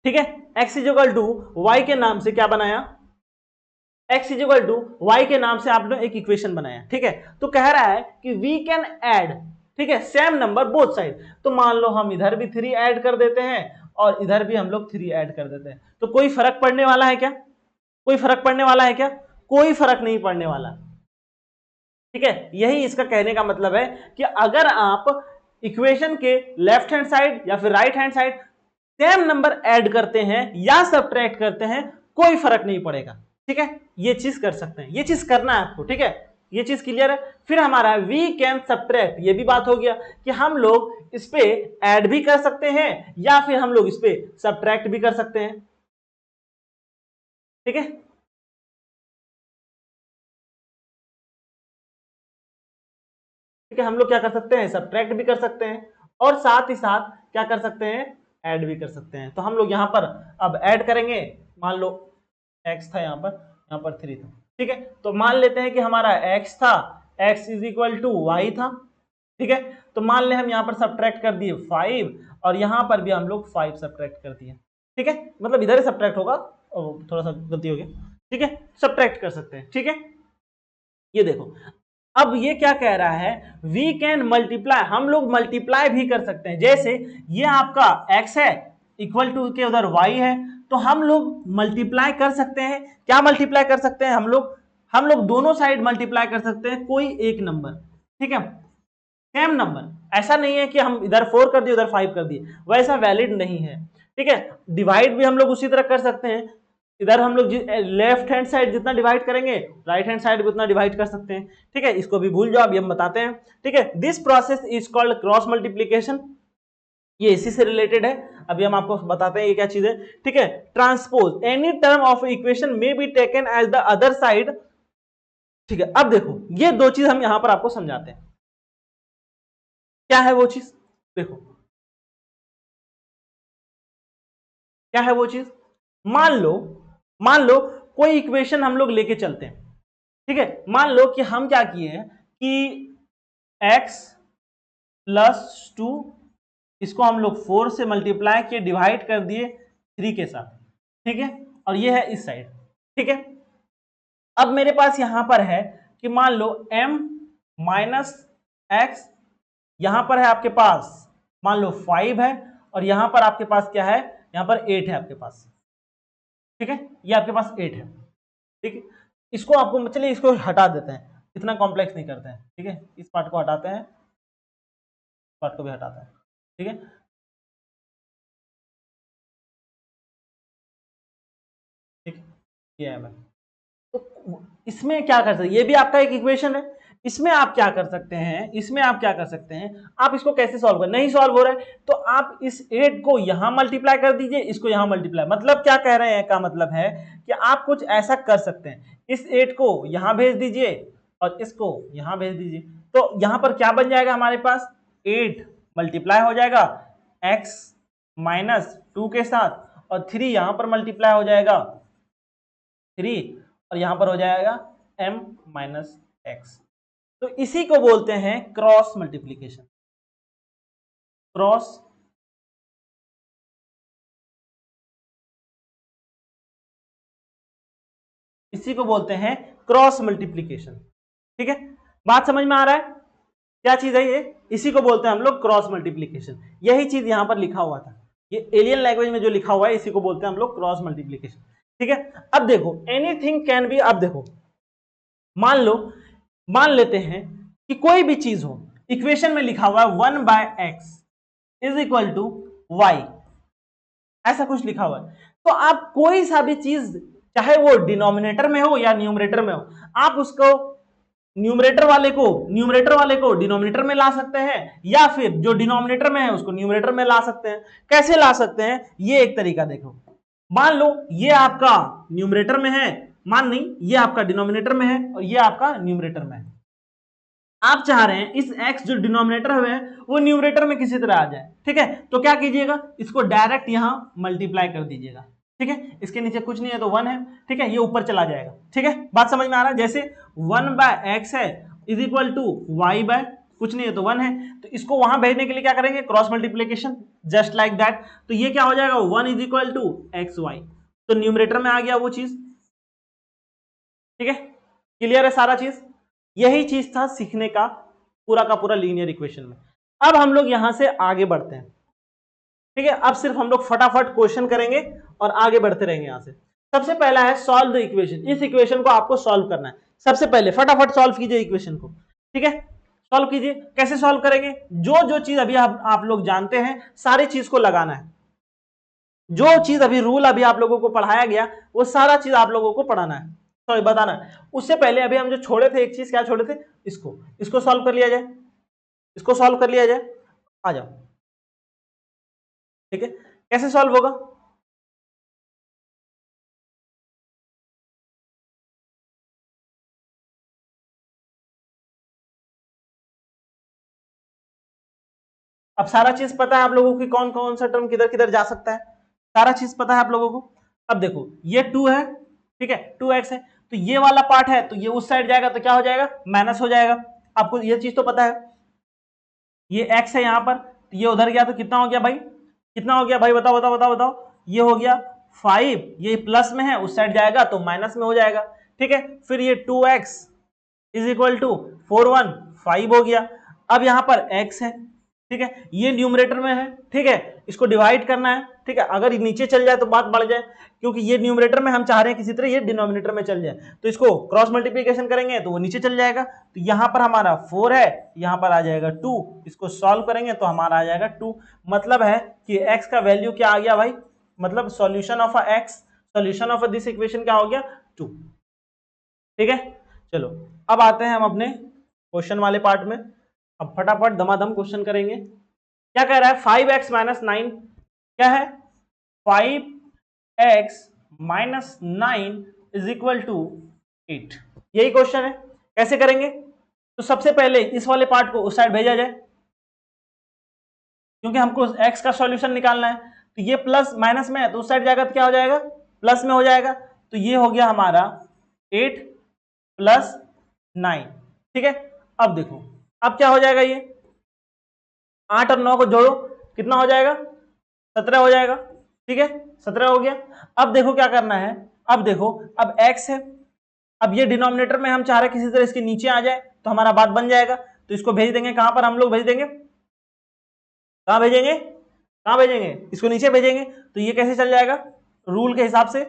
ठीक है, x is equal to Y के नाम से क्या बनाया, x is equal to Y के नाम से आपने एक इक्वेशन बनाया, ठीक है। तो कह रहा है कि वी कैन ऐड, ठीक है, सेम नंबर बोथ साइड, तो मान लो हम इधर भी 3 ऐड कर देते हैं और इधर भी हम लोग 3 ऐड कर देते हैं, तो कोई फर्क पड़ने वाला है क्या, कोई फर्क नहीं पड़ने वाला, ठीक है। यही इसका कहने का मतलब है कि अगर आप इक्वेशन के लेफ्ट हैंड साइड या फिर right hand side same number add करते हैं या सब्ट्रैक्ट करते हैं, कोई फर्क नहीं पड़ेगा, ठीक है। ये चीज कर सकते हैं, ये चीज करना है आपको, ठीक है। ये चीज क्लियर है। फिर हमारा वी कैन सब्ट्रैक्ट, ये भी बात हो गया कि हम लोग इस पे ऐड भी कर सकते हैं या फिर हम लोग इस पे सब्ट्रैक्ट भी कर सकते हैं। ठीक है, ठीक है, हम लोग क्या कर सकते हैं, सब्ट्रैक्ट भी कर सकते हैं और साथ ही साथ क्या कर सकते हैं, ऐड भी कर सकते हैं। तो हम लोग यहां पर अब ऐड करेंगे, मान लो x था, यहां पर 3 था। ठीक है, तो मान लेते हैं कि हमारा x था, x is equal to Y था। ठीक है, तो मान ले हम यहां पर सब्ट्रैक्ट कर दिए 5 और यहां पर भी हम लोग 5 सब्ट्रैक्ट कर दिए। ठीक है, मतलब इधर ही सब्ट्रैक्ट होगा, थोड़ा सा गलती हो गया। ठीक है, सब्ट्रैक्ट कर सकते हैं। ठीक है, ये देखो अब ये क्या कह रहा है, वी कैन मल्टीप्लाई, हम लोग मल्टीप्लाई भी कर सकते हैं। जैसे ये आपका x है इक्वल टू के उधर y है, तो हम लोग मल्टीप्लाई कर सकते हैं। क्या मल्टीप्लाई कर सकते हैं, हम लोग दोनों साइड मल्टीप्लाई कर सकते हैं कोई एक नंबर। ठीक है, सेम नंबर, ऐसा नहीं है कि हम इधर 4 कर दिए उधर 5 कर दिए, वैसा वैलिड नहीं है। ठीक है, डिवाइड भी हम लोग उसी तरह कर सकते हैं, इधर हम लोग लेफ्ट हैंड साइड जितना डिवाइड करेंगे राइट हैंड साइड भी उतना डिवाइड कर सकते हैं। ठीक है, इसको भी भूल जाओ, अभी हम बताते हैं। ठीक है, this process is called cross multiplication, ये इसी से रिलेटेड है, अभी हम आपको बताते हैं ये क्या चीज है। ठीक है, transpose, any term of equation may be taken as the other side. ठीक है, अब देखो ये दो चीज हम यहां पर आपको समझाते हैं, क्या है वो चीज, देखो क्या है वो चीज। मान लो कोई इक्वेशन हम लोग लेके चलते हैं। ठीक है, मान लो कि हम क्या किए हैं कि x प्लस 2 इसको हम लोग 4 से मल्टीप्लाई किए, डिवाइड कर दिए 3 के साथ। ठीक है, और ये है इस साइड। ठीक है, अब मेरे पास यहां पर है कि मान लो m माइनस एक्स, यहां पर है आपके पास मान लो 5 है और यहां पर आपके पास क्या है, यहां पर 8 है आपके पास। ठीक है, ये आपके पास 8 है। ठीक है, इसको आपको, चलिए इसको हटा देते हैं, इतना कॉम्प्लेक्स नहीं करते हैं। ठीक है, इस पार्ट को हटाते हैं, पार्ट को भी हटाते हैं। ठीक है, ठीक है, ये है। तो इसमें क्या कर सकते हैं, ये भी आपका एक इक्वेशन है, इसमें आप क्या कर सकते हैं, इसमें आप क्या कर सकते हैं, आप इसको कैसे सॉल्व कर, नहीं सॉल्व हो रहा है तो आप इस 8 को यहां मल्टीप्लाई कर दीजिए, इसको यहां मल्टीप्लाई, मतलब क्या कह रहे हैं, का मतलब है कि आप कुछ ऐसा कर सकते हैं, इस 8 को यहां भेज दीजिए और इसको यहां भेज दीजिए, तो यहां पर क्या बन जाएगा हमारे पास, 8 मल्टीप्लाई हो जाएगा x माइनस 2 के साथ और 3 यहां पर मल्टीप्लाई हो जाएगा 3 और यहां पर हो जाएगा m माइनस एक्स। तो इसी को बोलते हैं क्रॉस मल्टीप्लीकेशन, क्रॉस इसी को बोलते हैं क्रॉस मल्टीप्लीकेशन। ठीक है, बात समझ में आ रहा है, क्या चीज है ये, इसी को बोलते हैं हम लोग क्रॉस मल्टीप्लीकेशन। यही चीज यहां पर लिखा हुआ था, ये एलियन लैंग्वेज में जो लिखा हुआ है इसी को बोलते हैं हम लोग क्रॉस मल्टीप्लीकेशन। ठीक है, अब देखो एनीथिंग कैन बी, अब देखो मान लेते हैं कि कोई भी चीज हो, इक्वेशन में लिखा हुआ है 1/x is equal to Y, ऐसा कुछ लिखा हुआ है, तो आप कोई सा भी चीज चाहे वो डिनोमिनेटर में हो या न्यूमरेटर में हो, आप उसको न्यूमरेटर वाले को डिनोमिनेटर में ला सकते हैं या फिर जो डिनोमिनेटर में है उसको न्यूमरेटर में ला सकते हैं। कैसे ला सकते हैं, ये एक तरीका देखो, मान लो ये आपका न्यूमरेटर में है, मान नहीं ये आपका डिनोमिनेटर में है और ये आपका न्यूमरेटर में है, आप चाह रहे हैं इस x जो डिनोमिनेटर है वो न्यूमरेटर में किसी तरह आ जाए। ठीक है, तो क्या कीजिएगा, इसको डायरेक्ट यहां मल्टीप्लाई कर दीजिएगा। ठीक है, इसके नीचे कुछ नहीं है तो 1 है। ठीक है, ये ऊपर चला जाएगा। ठीक है, बात समझ में आ रहा है, जैसे 1/x है is equal to Y by कुछ नहीं है तो 1 है, तो इसको वहां भेजने के लिए क्या करेंगे, cross multiplication, just like that. तो ये क्या हो जाएगा, 1 is equal to X Y, तो न्यूमरेटर में आ गया वो चीज। ठीक है, क्लियर है सारा चीज, यही चीज था सीखने का पूरा लीनियर इक्वेशन में। अब हम लोग यहां से आगे बढ़ते हैं। ठीक है, अब सिर्फ हम लोग फटाफट क्वेश्चन करेंगे और आगे बढ़ते रहेंगे यहां से। सबसे पहला है सॉल्व द इक्वेशन, इस इक्वेशन को आपको सॉल्व करना है। सबसे पहले फटाफट सॉल्व कीजिए इक्वेशन को। ठीक है, सॉल्व कीजिए, कैसे सॉल्व करेंगे, जो जो चीज अभी आप लोग जानते हैं सारी चीज को लगाना है, जो चीज अभी रूल अभी आप लोगों को पढ़ाया गया वो सारा चीज आप लोगों को पढ़ाना है। सॉरी बताना है। उससे पहले अभी हम जो छोड़े थे एक चीज, क्या छोड़े थे, इसको सॉल्व कर लिया जाए, इसको सॉल्व कर लिया जाए। आ जाओ, ठीक है, कैसे सॉल्व होगा? अब सारा चीज पता है आप लोगों को, कौन कौन सा टर्म किधर किधर जा सकता है, सारा चीज पता है आप लोगों को। अब देखो ये 2 है, ठीक है, 2x है, तो ये वाला पार्ट है तो ये उस साइड जाएगा तो क्या हो जाएगा, माइनस हो जाएगा। आपको ये चीज तो पता है, ये x है यहां पर, तो ये उधर गया तो कितना हो गया भाई, कितना हो गया भाई, बताओ बताओ बताओ बताओ, ये हो गया 5, ये प्लस में है, उस साइड जाएगा तो माइनस में हो जाएगा, ठीक है। फिर ये 2x इज इक्वल टू 5 हो गया। अब यहां पर x है, ठीक है, ये न्यूमरेटर में है, ठीक है, इसको डिवाइड करना है, ठीक है, अगर नीचे चल जाए तो बात बढ़ जाए, क्योंकि ये न्यूमरेटर में हम चाह रहे हैं किसी तरह ये डिनोमिनेटर में चल जाए, तो इसको क्रॉस मल्टीप्लिकेशन करेंगे तो वो नीचे चल जाएगा, तो यहां पर हमारा 4 है, यहां पर आ जाएगा 2, इसको सॉल्व करेंगे तो हमारा आ जाएगा 2। मतलब है कि x का वैल्यू क्या आ गया भाई, मतलब solution of x, solution of this equation क्या हो गया, 2, ठीक है। चलो अब आते हैं हम अपने क्वेश्चन वाले पार्ट में, अब फटाफट दमादम क्वेश्चन करेंगे। क्या कह रहा है, 5x माइनस 9 क्या है, 5x minus 9 is equal to 8, यही क्वेश्चन है। कैसे करेंगे, तो सबसे पहले इस वाले पार्ट को उस साइड भेजा जाए, क्योंकि हमको x का सॉल्यूशन निकालना है, तो ये प्लस माइनस में है तो उस साइड जाएगा तो क्या हो जाएगा, प्लस में हो जाएगा, तो ये हो गया हमारा 8 प्लस 9, ठीक है। अब देखो अब क्या हो जाएगा, ये 8 और 9 को जोड़ो कितना हो जाएगा, 17 हो जाएगा, ठीक है, 17 हो गया। अब देखो क्या करना है, अब देखो अब x है, अब ये डिनोमिनेटर में हम चाह रहे हैं किसी तरह इसके नीचे आ जाए तो हमारा बात बन जाएगा, तो इसको भेज देंगे कहां पर, हम लोग भेज देंगे, कहां भेजेंगे, कहां भेजेंगे, इसको नीचे भेजेंगे, तो ये कैसे चल जाएगा, रूल के हिसाब से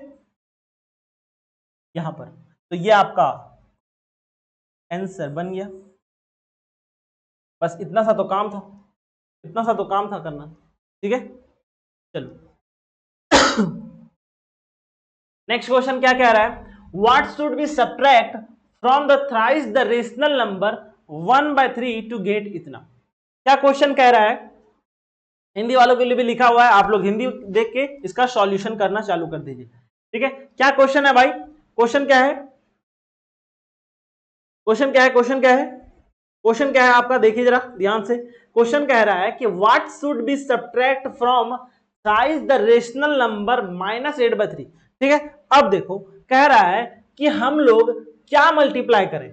यहां पर, तो ये आपका आंसर बन गया। बस इतना सा तो काम था, इतना सा तो काम था करना, ठीक है। चलो नेक्स्ट क्वेश्चन क्या कह रहा है, what should be subtract from the thrice the rational number 1/3 to get इतना। क्या क्वेश्चन कह रहा है, हिंदी वालों के लिए भी लिखा हुआ है, आप लोग हिंदी देख के इसका सॉल्यूशन करना चालू कर दीजिए, ठीक है। क्या क्वेश्चन है भाई, क्वेश्चन क्या है, क्वेश्चन क्या है, क्वेश्चन क्या है, क्वेश्चन क्या है आपका, देखिए जरा ध्यान से। क्वेश्चन कह रहा है कि what should be subtract from thrice the rational number -8/3, ठीक है। अब देखो कह रहा है कि हम लोग क्या मल्टीप्लाई करें,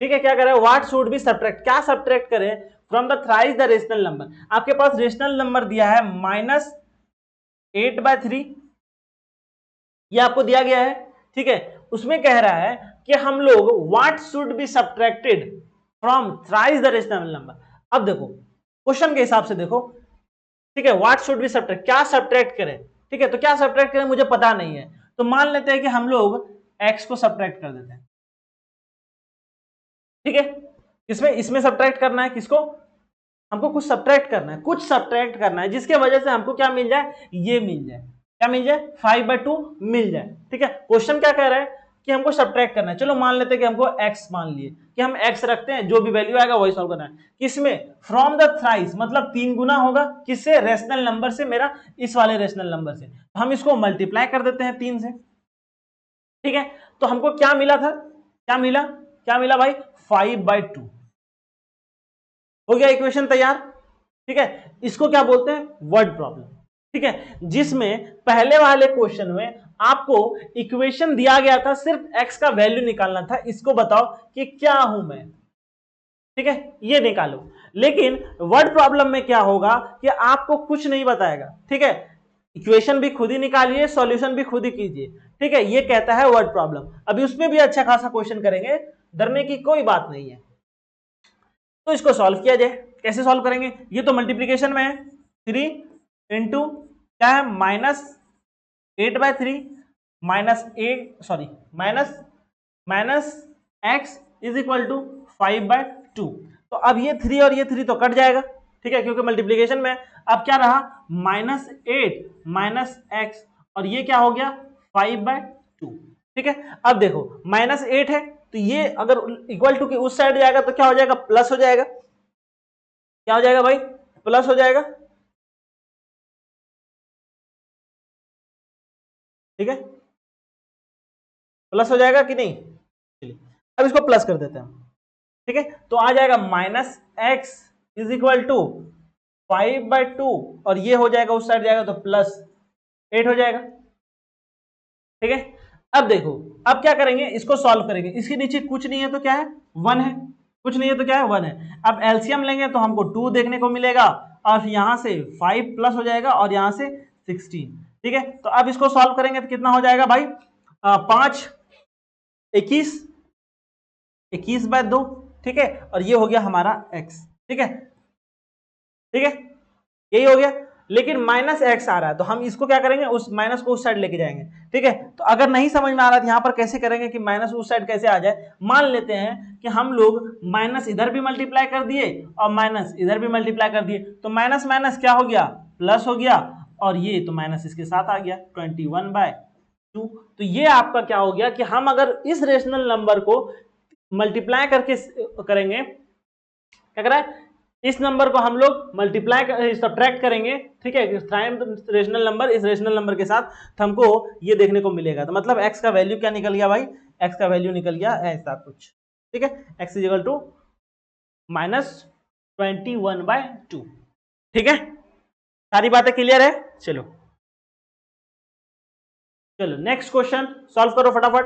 ठीक है, क्या कह रहा है, व्हाट शुड बी सब्ट्रैक्ट, क्या सब्ट्रैक्ट करें from the thrice the rational number. आपके पास रेशनल नंबर दिया है -8/3, ये आपको दिया गया है, ठीक है। उसमें कह रहा है कि हम लोग what should be subtracted from thrice the rational number. अब देखो क्वेश्चन के हिसाब से देखो, ठीक है, व्हाट शुड बी सब्ट्रैक्ट, क्या सब्ट्रैक्ट करें, ठीक है, तो क्या सब्ट्रैक्ट करें मुझे पता नहीं है, तो मान लेते हैं कि हम लोग x को सब्ट्रैक्ट कर देते हैं, ठीक है। इसमें इसमें सब्ट्रैक्ट करना है किसको, हमको कुछ सब्ट्रैक्ट करना है, कुछ सब्ट्रैक्ट करना है जिसके वजह से हमको क्या मिल जाए, ये मिल जाए, क्या मिल जाए, 5/2 मिल जाए, ठीक है। क्वेश्चन क्या कह रहा है कि हमको सब्ट्रैक्ट करना है, चलो मान लेते हैं कि हमको x मान लिए कि हम x रखते हैं, जो भी वैल्यू आएगा वही सॉल्व करना है, किसमें, फ्रॉम द थ्राइस, मतलब 3 गुना होगा किससे, रेशनल नंबर से, मेरा इस वाले रेशनल नंबर से, हम इसको मल्टीप्लाई कर देते हैं 3 से, ठीक है। तो हमको क्या मिला था, क्या मिला, क्या मिला भाई, 5/2 हो गया, इक्वेशन तैयार, ठीक है। इसको क्या बोलते हैं, वर्ड प्रॉब्लम, ठीक है, जिसमें पहले वाले क्वेश्चन में आपको इक्वेशन दिया गया था, सिर्फ x का वैल्यू निकालना था, इसको बताओ कि क्या हूं मैं, ठीक है, ये निकालो। लेकिन वर्ड प्रॉब्लम में क्या होगा कि आपको कुछ नहीं बताएगा, ठीक है, इक्वेशन भी खुद ही निकालिए, सॉल्यूशन भी खुद ही कीजिए, ठीक है, ये कहता है वर्ड प्रॉब्लम। अभी उसमें भी अच्छा खासा क्वेश्चन करेंगे, डरने की कोई बात नहीं है। तो इसको सॉल्व किया जाए, कैसे सॉल्व करेंगे, ये तो मल्टीप्लीकेशन में है, 3 इंटू क्या है, -8/3 minus x is equal to 5/2। तो अब ये 3 और ये 3 तो कट जाएगा, ठीक है, क्योंकि मल्टीप्लीकेशन में। अब क्या रहा, -8 - x, और ये क्या हो गया, 5/2, ठीक है। अब देखो -8 है, तो ये अगर इक्वल टू के उस साइड जाएगा तो क्या हो जाएगा, प्लस हो जाएगा। क्या हो जाएगा भाई, प्लस हो जाएगा। ठीक है, प्लस हो जाएगा कि नहीं, चलिए अब इसको प्लस कर देते हैं। ठीक है, तो आ जाएगा -x इज इक्वल टू 5/2 और ये हो जाएगा उस साइड जाएगा तो +8 हो जाएगा। ठीक है, अब देखो अब क्या करेंगे, इसको सॉल्व करेंगे। इसके नीचे कुछ नहीं है तो क्या है, 1 है, कुछ नहीं है तो क्या है, 1 है। अब एलसीएम लेंगे तो हमको 2 देखने को मिलेगा और यहां से 5 प्लस हो जाएगा और यहां से 16। ठीक है, तो अब इसको सॉल्व करेंगे तो कितना हो जाएगा भाई, 5 21 21/2। ठीक है, और ये हो गया हमारा x। ठीक है, ठीक है, यही हो गया। लेकिन -x आ रहा है तो हम इसको क्या करेंगे, उस माइनस को उस साइड लेके जाएंगे। ठीक है, तो अगर नहीं समझ में आ रहा है यहां पर कैसे करेंगे कि माइनस उस साइड कैसे आ जाए, मान लेते हैं कि हम लोग माइनस इधर भी मल्टीप्लाई कर दिए और माइनस इधर भी मल्टीप्लाई कर दिए, तो माइनस माइनस क्या हो गया, प्लस हो गया, और ये तो माइनस इसके साथ आ गया 21/2। तो ये आपका क्या हो गया कि हम अगर इस रेशनल नंबर को मल्टीप्लाई करके करेंगे, क्या करा है, इस नंबर को हम लोग मल्टीप्लाई सब्ट्रैक्ट करेंगे। ठीक है, रेशनल नंबर इस रेशनल नंबर के साथ, तो हमको ये देखने को मिलेगा। तो मतलब x का वैल्यू क्या निकल गया भाई, x का वैल्यू निकल गया ऐसा कुछ। ठीक है, x इज इक्वल टू -21/2। ठीक है, सारी बातें क्लियर है। चलो चलो नेक्स्ट क्वेश्चन सॉल्व करो, फटाफट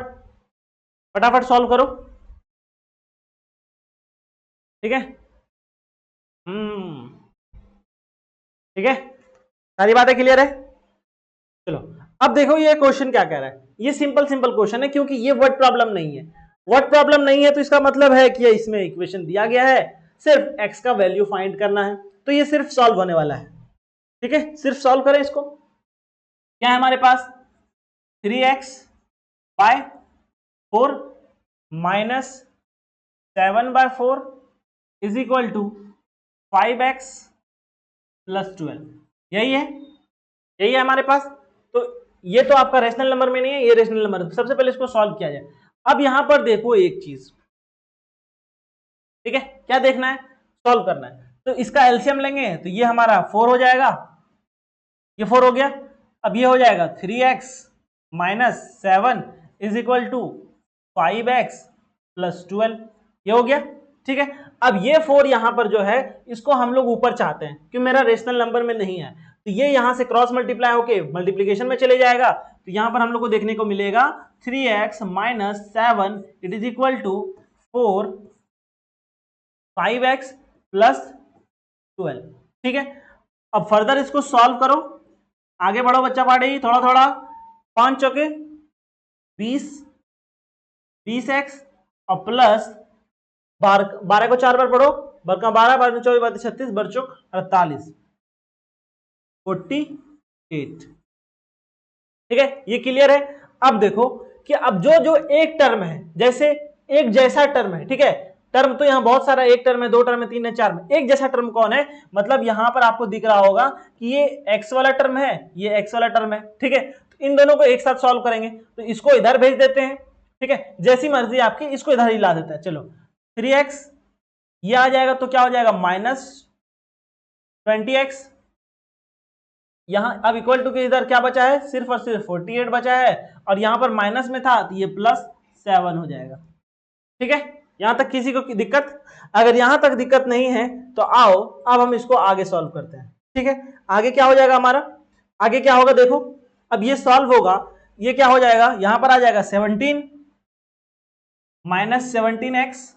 फटाफट सॉल्व करो। ठीक है, ठीक है, सारी बातें क्लियर है। चलो अब देखो ये क्वेश्चन क्या कह रहा है, ये सिंपल सिंपल क्वेश्चन है क्योंकि ये वर्ड प्रॉब्लम नहीं है। वर्ड प्रॉब्लम नहीं है तो इसका मतलब है कि इसमें इक्वेशन दिया गया है, सिर्फ x का वैल्यू फाइंड करना है, तो ये सिर्फ सॉल्व होने वाला है। ठीक है, सिर्फ सॉल्व करें इसको। क्या है हमारे पास, 3x/4 -7/4 is equal to 5x + 12। यही है, यही है हमारे पास। तो ये तो आपका रेशनल नंबर में नहीं है, ये रेशनल नंबर है। सबसे पहले इसको सॉल्व किया जाए। अब यहां पर देखो एक चीज, ठीक है, क्या देखना है, सॉल्व करना है। तो इसका एलसीएम लेंगे तो ये हमारा 4 हो जाएगा, ये 4 हो गया। अब ये हो जाएगा 3x - 7 is equal to 5x + 12, ये हो गया। ठीक है, अब ये 4 यहां पर जो है इसको हम लोग ऊपर चाहते हैं क्योंकि मेरा रेशनल नंबर में नहीं है, तो ये यहां से क्रॉस मल्टीप्लाई होके मल्टीप्लीकेशन में चले जाएगा। तो यहां पर हम लोग को देखने को मिलेगा 3x - 7 it is equal to 4 5x + 12। ठीक है, अब फर्दर इसको सॉल्व करो, आगे बढ़ो बच्चा पार्टी, थोड़ा थोड़ा। 5 चौके 20 20x और प्लस 12 को 4 बार पढ़ो, बरका 12 12 24 32 36 बरचुक 48 48। ठीक है, ये क्लियर है। अब देखो कि अब जो जो एक टर्म है, जैसे एक जैसा टर्म है, ठीक है, टर्म तो यहां बहुत सारा, एक टर्म है, 2 टर्म है, 3 है, 4 में एक जैसा टर्म कौन है, मतलब यहां पर आपको दिख रहा होगा कि ये x वाला टर्म है, ये x वाला टर्म है। ठीक है, तो इन दोनों को एक साथ सॉल्व करेंगे, तो इसको इधर भेज देते हैं। ठीक है, जैसी मर्जी आपकी, इसको इधर ही ला देता है। चलो 3x ये आ जाएगा तो क्या हो जाएगा, -20x। यहां अब इक्वल टू के इधर क्या बचा है, सिर्फ और सिर्फ 48 बचा है, और यहां पर माइनस में था तो ये +7 हो जाएगा। ठीक है, यहां तक किसी को दिक्कत, अगर यहां तक दिक्कत नहीं है तो आओ अब हम इसको आगे सॉल्व करते हैं। ठीक है, आगे क्या हो जाएगा हमारा, आगे क्या होगा देखो, अब ये सॉल्व होगा, ये क्या हो जाएगा, यहां पर आ जाएगा 17 -17x,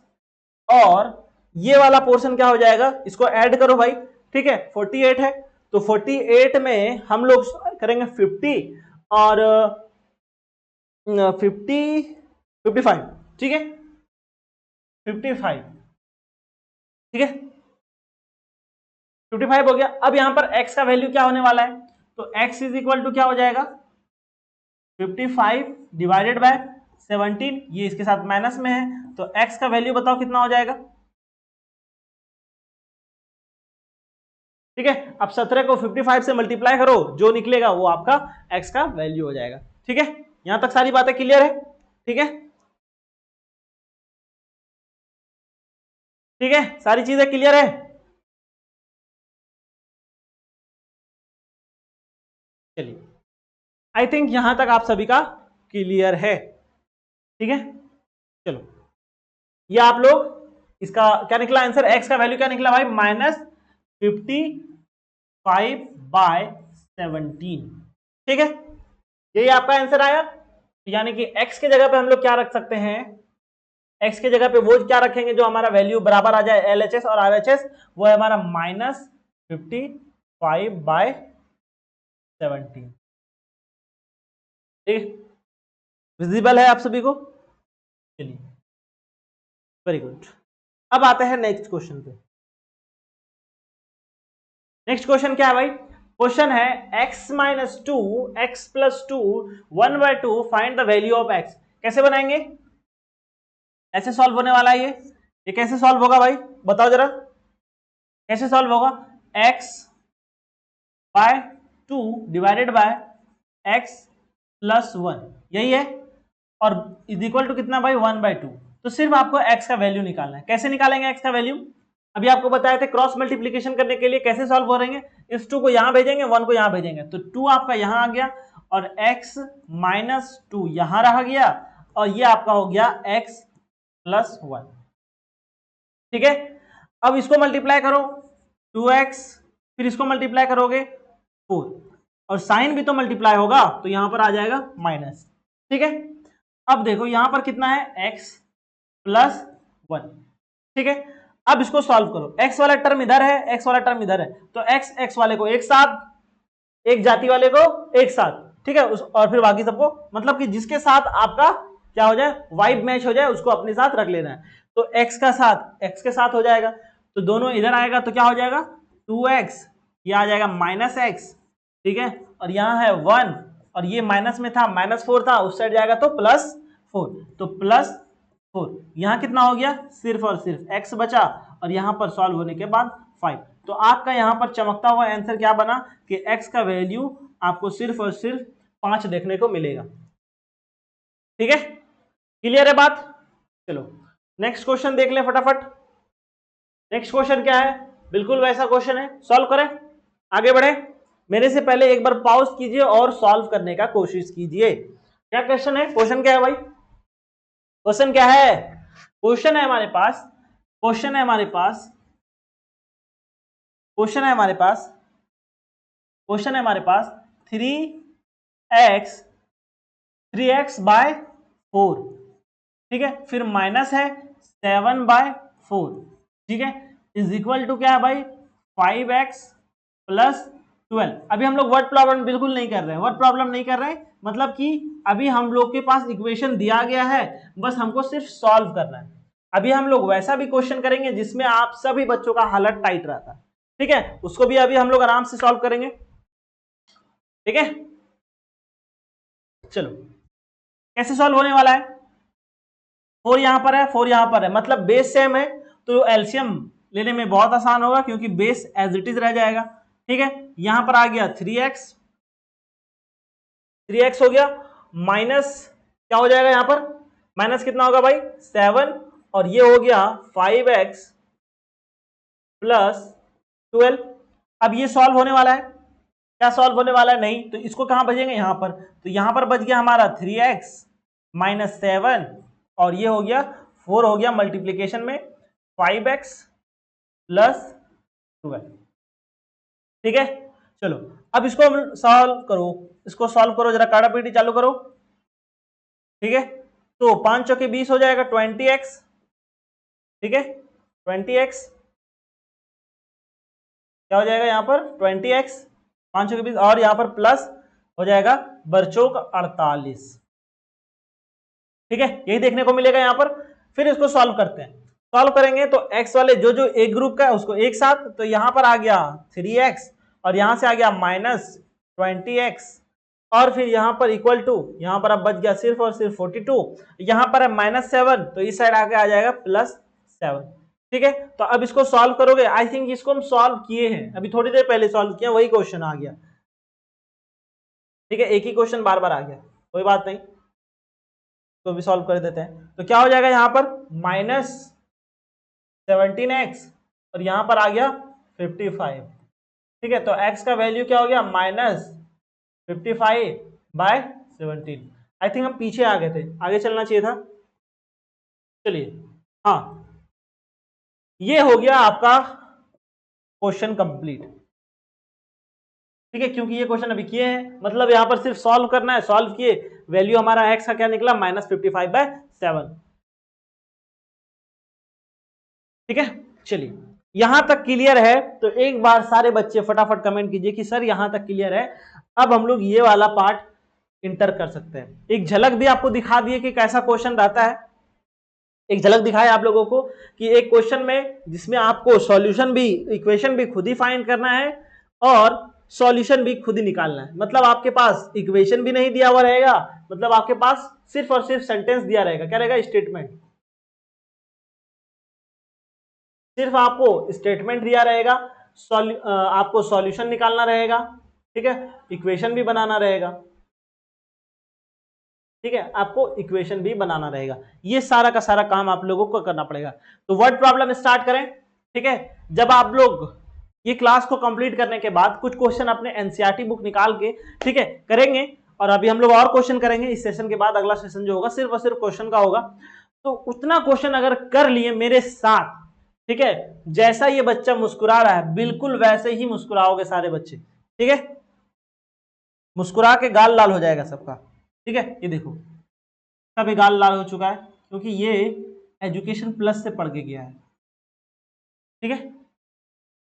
और ये वाला पोर्शन क्या हो जाएगा, इसको ऐड करो भाई। ठीक है, 48 है, तो 48 में हम लोग करेंगे 50 और 55। ठीक है, 55। ठीक है, 55 हो गया। अब यहां पर x का वैल्यू क्या होने वाला है, तो x इज इक्वल टू क्या हो जाएगा, 55 डिवाइडेड बाय 17, ये इसके साथ माइनस में है, तो x का वैल्यू बताओ कितना हो जाएगा। ठीक है, अब 17 को 55 से मल्टीप्लाई करो, जो निकलेगा वो आपका x का वैल्यू हो जाएगा। ठीक है, यहां तक सारी बातें क्लियर है। ठीक है, ठीक है, सारी चीजें क्लियर है। चलिए, आई थिंक यहां तक आप सभी का क्लियर है। ठीक है, चलो, ये आप लोग इसका क्या निकला आंसर, एक्स का वैल्यू क्या निकला भाई, -55/17। ठीक है, यही आपका आंसर आया। यानी कि एक्स के जगह पे हम लोग क्या रख सकते हैं, एक्स के जगह पे वो क्या रखेंगे जो हमारा वैल्यू बराबर आ जाए एलएचएस और आरएचएस, वो है हमारा -55/17। ठीक, विजिबल है आप सभी को। चलिए, वेरी गुड। अब आते हैं नेक्स्ट क्वेश्चन पे। नेक्स्ट क्वेश्चन क्या है भाई, क्वेश्चन है x-2 x+2 1/2 find the value of x। कैसे बनाएंगे, ऐसे सॉल्व होने वाला है ये कैसे सॉल्व होगा भाई बताओ जरा, कैसे सॉल्व होगा, x/2 डिवाइडेड बाय x+1, यही है, और इज इक्वल टू कितना भाई 1/2। तो सिर्फ आपको x का वैल्यू निकालना है। कैसे निकालेंगे x का वैल्यू, अभी आपको बताया था क्रॉस मल्टीप्लीकेशन करने के लिए कैसे सॉल्व हो रहेंगे, इस 2 को यहां भेजेंगे 1 को यहां भेजेंगे, तो 2 आपका यहां आ गया और x-2 यहां रह गया और ये आपका हो गया x+1। ठीक है, अब इसको मल्टीप्लाई करो 2x, फिर इसको मल्टीप्लाई करोगे 4, और साइन भी तो मल्टीप्लाई होगा तो यहां पर आ जाएगा माइनस। ठीक है, अब देखो यहां पर कितना है x+1। ठीक है, अब इसको सॉल्व करो, x वाला टर्म इधर है, x वाला टर्म इधर है, तो x वाले को एक साथ, एक जाति वाले को एक साथ, ठीक है, और फिर बाकी सबको, मतलब कि जिसके साथ आपका क्या हो जाए, वाइब मैच हो जाए, उसको अपने साथ रख लेना है। तो x का साथ x के साथ हो जाएगा, तो दोनों इधर आएगा तो क्या हो जाएगा 2x, ये आ जाएगा -x। ठीक है, और यहाँ है 1 और ये माइनस में था, -4 था, उस साइड जाएगा तो +4, तो +4, यहाँ कितना हो गया, सिर्फ और सिर्फ x बचा, और यहाँ पर सॉल्व होने के बाद 5। तो आपका यहाँ पर चमकता हुआ आंसर क्या बना कि x का वैल्यू आपको सिर्फ और सिर्फ 5 देखने को मिलेगा। ठीक है, क्लियर है बात। चलो नेक्स्ट क्वेश्चन देख लें फटाफट। नेक्स्ट क्वेश्चन क्या है, बिल्कुल वैसा क्वेश्चन है, सॉल्व करें, आगे बढ़े। मेरे से पहले एक बार पॉज कीजिए और सॉल्व करने का कोशिश कीजिए। क्या क्वेश्चन है, क्वेश्चन क्या है भाई, क्वेश्चन क्या है, क्वेश्चन है हमारे पास, क्वेश्चन है हमारे पास, क्वेश्चन है हमारे पास, क्वेश्चन है हमारे पास 3x/4, ठीक है, फिर माइनस है 7/4, ठीक है, इज इक्वल टू क्या है भाई 5x+12। अभी हम लोग वर्ड प्रॉब्लम बिल्कुल नहीं कर रहे हैं, वर्ड प्रॉब्लम नहीं कर रहे हैं, मतलब कि अभी हम लोग के पास इक्वेशन दिया गया है, बस हमको सिर्फ सॉल्व करना है। अभी हम लोग वैसा भी क्वेश्चन करेंगे जिसमें आप सभी बच्चों का हालत टाइट रहता है, ठीक है, उसको भी अभी हम लोग आराम से सॉल्व करेंगे। ठीक है, चलो कैसे सॉल्व होने वाला है, 4 यहां पर है, 4 यहां पर है, मतलब बेस सेम है, तो एलसीएम लेने में बहुत आसान होगा क्योंकि बेस एज इट इज रह जाएगा। ठीक है, यहां पर आ गया 3x, 3x हो गया, माइनस क्या हो जाएगा यहां पर, माइनस कितना होगा भाई 7, और ये हो गया 5x+12। अब ये सॉल्व होने वाला है, क्या सॉल्व होने वाला है, नहीं, तो इसको कहां बचेंगे यहां पर, तो यहां पर बच गया हमारा 3x-7, और ये हो गया 4 हो गया मल्टीप्लीकेशन में 5x+12। ठीक है, चलो अब इसको सॉल्व करो, इसको सॉल्व करो जरा, काटा पीटी चालू करो। ठीक है, तो 5 चौके 20 हो जाएगा 20x, ठीक है, 20x क्या हो जाएगा यहां पर 20x, 5 चौके 20, और यहां पर प्लस हो जाएगा बरचौक 48। ठीक है, यही देखने को मिलेगा यहां पर। फिर इसको सॉल्व करते हैं, सॉल्व करेंगे तो x वाले जो जो एक ग्रुप का है उसको एक साथ, तो यहां पर आ गया 3x, और यहां से आ गया -20x, और फिर यहां पर इक्वल टू, यहां पर अब बच गया सिर्फ और सिर्फ 42, यहां पर है -7, तो इस साइड आके आ जाएगा +7। ठीक है, तो अब इसको सॉल्व करोगे, आई थिंक इसको हम सॉल्व किए हैं, अभी थोड़ी देर पहले सॉल्व किया, वही क्वेश्चन आ गया। ठीक है, एक ही क्वेश्चन बार बार आ गया, कोई बात नहीं, तो भी सॉल्व कर देते हैं। तो क्या हो जाएगा यहाँ पर -17x और यहाँ पर आ गया 55। ठीक है, तो x का वैल्यू क्या हो गया -55/17। आई थिंक हम पीछे आ गए थे, आगे चलना चाहिए था। चलिए, हाँ, ये हो गया आपका क्वेश्चन कंप्लीट। ठीक है, क्योंकि ये क्वेश्चन अभी किए हैं, मतलब यहां पर सिर्फ सॉल्व करना है। सॉल्व किए, वैल्यू हमारा x का क्या निकला -55/7। ठीक है, चलिए यहां तक क्लियर है तो एक बार सारे बच्चे फटाफट कमेंट कीजिए कि सर यहां तक क्लियर है। अब हम लोग ये वाला पार्ट इंटर कर सकते हैं। एक झलक भी आपको दिखा दिए कि कैसा क्वेश्चन रहता है। एक झलक दिखाए आप लोगों को कि एक क्वेश्चन में जिसमें आपको सॉल्यूशन भी, इक्वेशन भी खुद ही फाइंड करना है और सॉल्यूशन भी खुद ही निकालना है। मतलब आपके पास इक्वेशन भी नहीं दिया हुआ रहेगा, मतलब आपके पास सिर्फ और सिर्फ सेंटेंस दिया रहेगा। क्या रहेगा? स्टेटमेंट। सिर्फ आपको स्टेटमेंट दिया रहेगा, आपको सॉल्यूशन निकालना रहेगा। ठीक है, इक्वेशन भी बनाना रहेगा। ठीक है, आपको इक्वेशन भी बनाना रहेगा। ये सारा का सारा काम आप लोगों को करना पड़ेगा। तो वर्ड प्रॉब्लम स्टार्ट करें। ठीक है, जब आप लोग ये क्लास को कंप्लीट करने के बाद कुछ क्वेश्चन अपने एनसीईआरटी बुक निकाल के, ठीक है, करेंगे। और अभी हम लोग और क्वेश्चन करेंगे इस सेशन के बाद। अगला सेशन जो होगा सिर्फ और सिर्फ क्वेश्चन का होगा। तो उतना क्वेश्चन अगर कर लिए मेरे साथ, ठीक है, जैसा ये बच्चा मुस्कुरा रहा है बिल्कुल वैसे ही मुस्कुराओगे सारे बच्चे। ठीक है, मुस्कुरा के गाल लाल हो जाएगा सबका। ठीक है, ये देखो सबका भी गाल लाल हो चुका है क्योंकि ये एजुकेशन प्लस से पढ़ के गया है। ठीक है,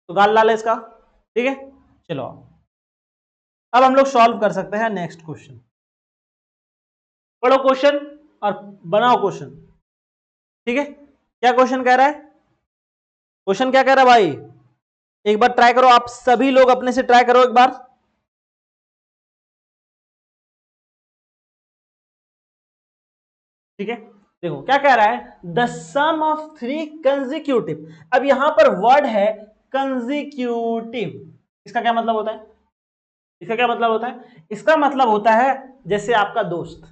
तो गाल लाल है इसका। ठीक है, चलो अब हम लोग सॉल्व कर सकते हैं नेक्स्ट क्वेश्चन। पढ़ो क्वेश्चन और बनाओ क्वेश्चन। ठीक है, क्या क्वेश्चन कह रहा है? क्वेश्चन क्या कह रहा है भाई? एक बार ट्राई करो, आप सभी लोग अपने से ट्राई करो एक बार। ठीक है, देखो क्या कह रहा है, द सम ऑफ 3 कंसेक्यूटिव। अब यहां पर वर्ड है कंसेक्यूटिव। इसका क्या मतलब होता है? इसका क्या मतलब होता है? इसका मतलब होता है जैसे आपका दोस्त,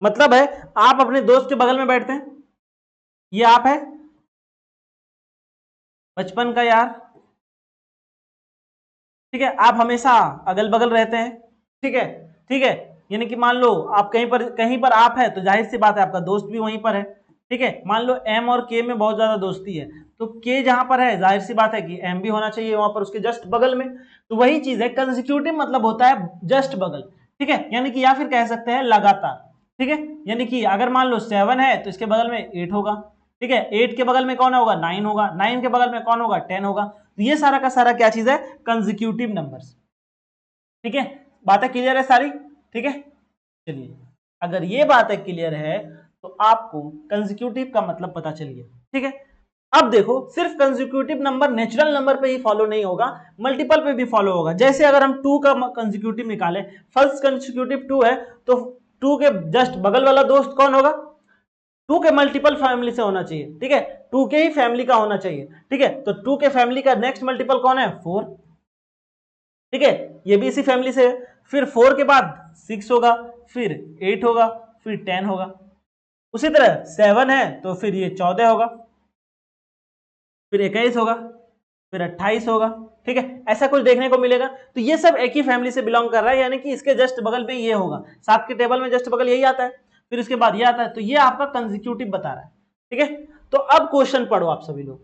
मतलब है आप अपने दोस्त के बगल में बैठते हैं, ये आप है बचपन का यार। ठीक है, आप हमेशा अगल बगल रहते हैं। ठीक है, ठीक है, यानी कि मान लो आप कहीं पर आप है तो जाहिर सी बात है आपका दोस्त भी वहीं पर है। ठीक है, मान लो एम और के में बहुत ज्यादा दोस्ती है, तो के जहां पर है जाहिर सी बात है कि एम भी होना चाहिए वहां पर उसके जस्ट बगल में। तो वही चीज है, कंसेक्यूटिव मतलब होता है जस्ट बगल। ठीक है, यानी कि या फिर कह सकते हैं लगातार। ठीक है, यानी कि अगर मान लो 7 है तो इसके बगल में 8 होगा। ठीक है, 8 के बगल में कौन होगा? 9 होगा। 9 के बगल में कौन होगा? 10 होगा। तो ये सारा का सारा क्या चीज है? Consecutive numbers. ठीक है, बातें क्लियर है सारी? ठीक है, चलिए अगर ये बातें क्लियर है तो आपको कंसेक्यूटिव का मतलब पता चल गया। ठीक है, अब देखो सिर्फ कंसेक्यूटिव नंबर नेचुरल नंबर पे ही फॉलो नहीं होगा, मल्टीपल पे भी फॉलो होगा। जैसे अगर हम 2 का कंसेक्यूटिव निकालें, फर्स्ट कंसेक्यूटिव 2 है तो 2 के जस्ट बगल वाला दोस्त कौन होगा? 2 के मल्टीपल फैमिली से होना चाहिए। ठीक है, 2 के ही फैमिली का होना चाहिए। ठीक है, तो 2 के फैमिली का नेक्स्ट मल्टीपल कौन है? 4। ठीक है, ये भी इसी फैमिली से है। फिर 4 के बाद 6 होगा, फिर 8 होगा, फिर 10 होगा। उसी तरह 7 है तो फिर ये 14 होगा, फिर 21 होगा, फिर 28 होगा। ठीक है, ऐसा कुछ देखने को मिलेगा। तो ये सब एक ही फैमिली से बिलोंग कर रहा है, यानी कि इसके जस्ट बगल पे ये होगा। 7 के टेबल में जस्ट बगल यही आता है, फिर इसके बाद ये आता है। तो ये आपका कंसेक्यूटिव बता रहा है। ठीक है, तो अब क्वेश्चन पढ़ो आप सभी लोग।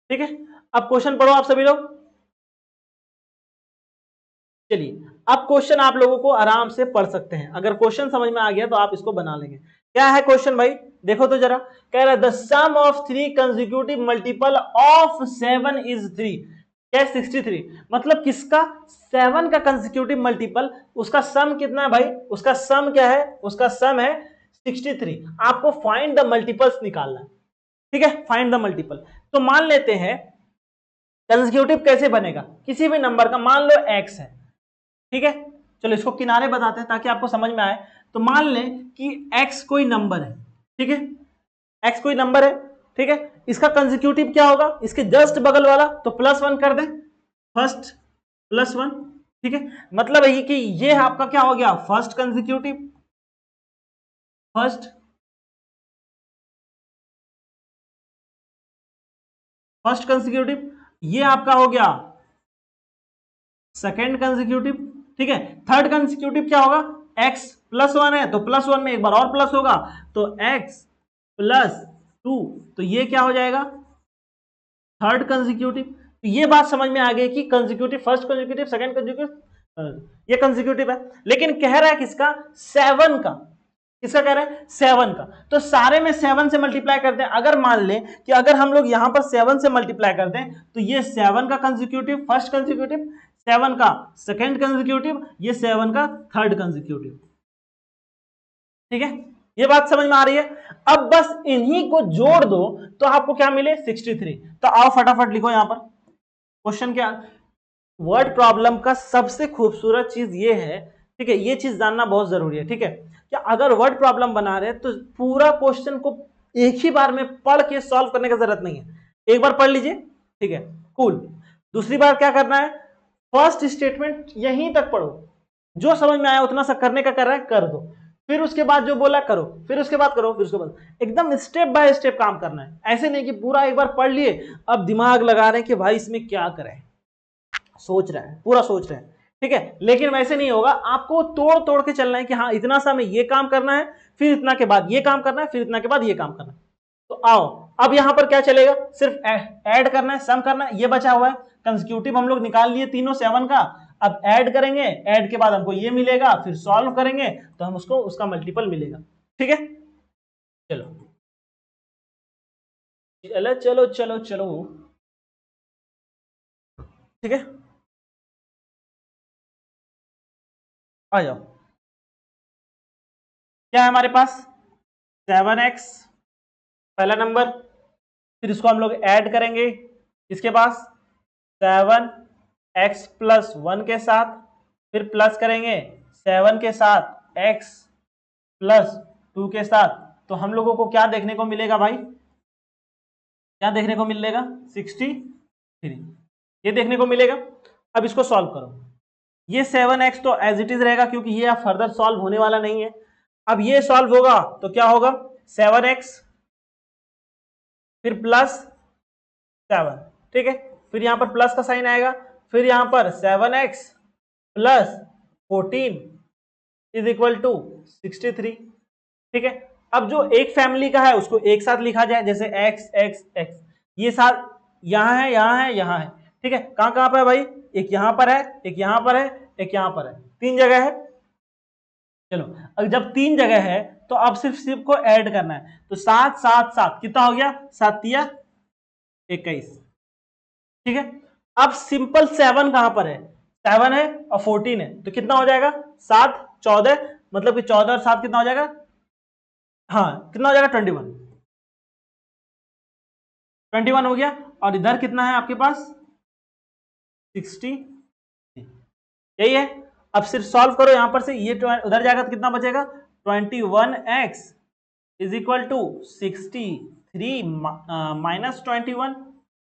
ठीक है, अब क्वेश्चन पढ़ो आप सभी लोग। चलिए अब क्वेश्चन आप लोगों को आराम से पढ़ सकते हैं। अगर क्वेश्चन समझ में आ गया तो आप इसको बना लेंगे। क्या है क्वेश्चन भाई? देखो तो जरा, कह रहा है the sum of 3 consecutive multiple of 7 is 3। क्या? 63। मतलब किसका? 7 का कंसेक्यूटिव मल्टीपल, उसका सम कितना है भाई? उसका सम क्या है? उसका सम है 63। आपको फाइंड द मल्टीपल्स निकालना है। ठीक है, फाइंड द मल्टीपल। तो मान लेते हैं कंसेक्यूटिव कैसे बनेगा किसी भी नंबर का, मान लो x है। ठीक है, चलो इसको किनारे बताते हैं ताकि आपको समझ में आए। तो मान लें कि x कोई नंबर है। ठीक है, x कोई नंबर है। ठीक है, इसका कंसेक्यूटिव क्या होगा? इसके जस्ट बगल वाला, तो +1 कर दें, फर्स्ट +1। ठीक है, मतलब है कि ये आपका क्या हो गया? First consecutive. फर्स्ट कंसेक्यूटिव, ये आपका हो गया सेकेंड कंसेक्यूटिव, ठीक है। थर्ड कंसेक्यूटिव क्या होगा, x प्लस 1 है तो प्लस 1 में एक बार और प्लस होगा तो x प्लस 2, तो ये क्या हो जाएगा थर्ड कंसेक्यूटिव। तो ये बात समझ में आ गई कि consecutive, first consecutive, second consecutive, ये कंसेक्यूटिव है, लेकिन कह रहा है किसका, 7 का। किसका कह रहा है, 7 का। तो सारे में 7 से मल्टीप्लाई करते हैं। अगर मान लें कि अगर हम लोग यहां पर 7 से मल्टीप्लाई करते हैं तो ये 7 का कंसेक्यूटिव फर्स्ट कंसेक्यूटिव, 7 का सेकंड कंसेक्यूटिव, ये 7 का थर्ड कंसेक्यूटिव, ठीक है। ये बात समझ में आ रही है। अब बस इन्हीं को जोड़ दो तो आपको क्या मिले, 63। तो आओ फटाफट लिखो यहां पर क्वेश्चन क्या। वर्ड प्रॉब्लम का सबसे खूबसूरत चीज ये है, ठीक है, ये चीज जानना बहुत जरूरी है, ठीक है, कि अगर वर्ड प्रॉब्लम बना रहे हैं तो पूरा क्वेश्चन को एक ही बार में पढ़ के सॉल्व करने की जरूरत नहीं है। एक बार पढ़ लीजिए, ठीक है, कूल। दूसरी बार क्या करना है, फर्स्ट स्टेटमेंट यहीं तक पढ़ो, जो समझ में आया उतना सा करने का कर रहा है कर दो, फिर उसके बाद जो बोला करो, फिर उसके बाद करो, फिर उसके बाद एकदम स्टेप बाय स्टेप काम करना है। ऐसे नहीं कि पूरा एक बार पढ़ लिए अब दिमाग लगा रहे हैं कि भाई इसमें क्या करें, सोच रहे हैं, पूरा सोच रहे हैं, ठीक है, लेकिन वैसे नहीं होगा। आपको तोड़ तोड़ के चलना है कि हाँ इतना सा में ये काम करना है, फिर इतना के बाद ये काम करना है, फिर इतना के बाद ये काम करना है। तो आओ अब यहां पर क्या चलेगा, सिर्फ ऐड करना है, सम करना है। ये बचा हुआ है कंसेक्यूटिव हम लोग निकाल लिए तीनों 7 का, अब ऐड करेंगे, ऐड के बाद हमको ये मिलेगा, फिर सॉल्व करेंगे तो हम उसको उसका मल्टीपल मिलेगा, ठीक है। चलो चलो चलो चलो चलो, ठीक है, आ जाओ। क्या है हमारे पास, 7x पहला नंबर, फिर इसको हम लोग ऐड करेंगे इसके पास 7x प्लस 1 के साथ, फिर प्लस करेंगे 7 के साथ x प्लस 2 के साथ। तो हम लोगों को क्या देखने को मिलेगा भाई, क्या देखने को मिलेगा, 63, ये देखने को मिलेगा। अब इसको सॉल्व करो, ये 7x तो एज इट इज रहेगा क्योंकि ये अब फर्दर सॉल्व होने वाला नहीं है। अब ये सॉल्व होगा तो क्या होगा, 7x फिर प्लस 7, ठीक है, फिर यहां पर प्लस का साइन आएगा, फिर यहां पर 7x plus 14 is equal to 63, ठीक है। अब जो एक फैमिली का है उसको एक साथ लिखा जाए, जैसे x x x, ये साथ यहां है, यहां है, यहां है, ठीक है। कहां कहां पर है भाई, एक यहां पर है, एक यहां पर है, एक यहां पर है, 3 जगह है। चलो अब जब 3 जगह है तो अब सिर्फ को ऐड करना है। तो 7 7 7 कितना हो गया, 7 तिया 21, ठीक है। अब सिंपल 7 कहां पर है, 7 है और 14 है, तो कितना हो जाएगा 7 14, मतलब कि 14 और 7 कितना हो जाएगा, हाँ कितना हो जाएगा 21, 21 हो गया। और इधर कितना है आपके पास 60, यही है। अब सिर्फ सॉल्व करो यहां पर से, ये उधर जाएगा तो कितना बचेगा 21x is equal to 63 minus 21,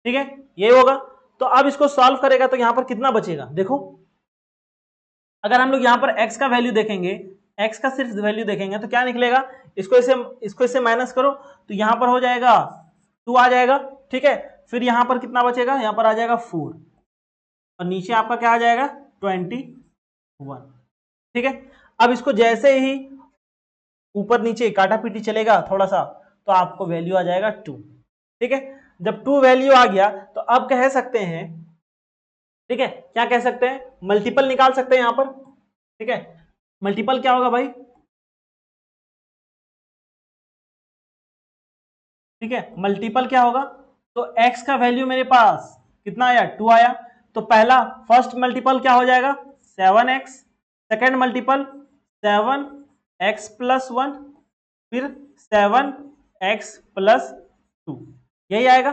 ठीक है, ये होगा। तो अब इसको सॉल्व करेगा तो यहां पर कितना बचेगा, देखो अगर हम लोग यहां पर x का वैल्यू देखेंगे, x का सिर्फ वैल्यू देखेंगे तो क्या निकलेगा, इसको इससे माइनस करो तो यहां पर हो जाएगा 2 आ जाएगा, ठीक है। फिर यहां पर कितना बचेगा, यहां पर आ जाएगा 4 और नीचे आपका क्या आ जाएगा 21, ठीक है। अब इसको जैसे ही ऊपर नीचे काटा पीटी चलेगा थोड़ा सा तो आपको वैल्यू आ जाएगा 2, ठीक है। जब 2 वैल्यू आ गया तो अब कह सकते हैं, ठीक है, क्या कह सकते हैं, मल्टीपल निकाल सकते हैं यहां पर, ठीक है। मल्टीपल क्या होगा भाई, ठीक है, मल्टीपल क्या होगा, तो x का वैल्यू मेरे पास कितना आया 2 आया, तो पहला फर्स्ट मल्टीपल क्या हो जाएगा 7x, second multiple 7x plus 1, फिर 7x प्लस 2, यही आएगा,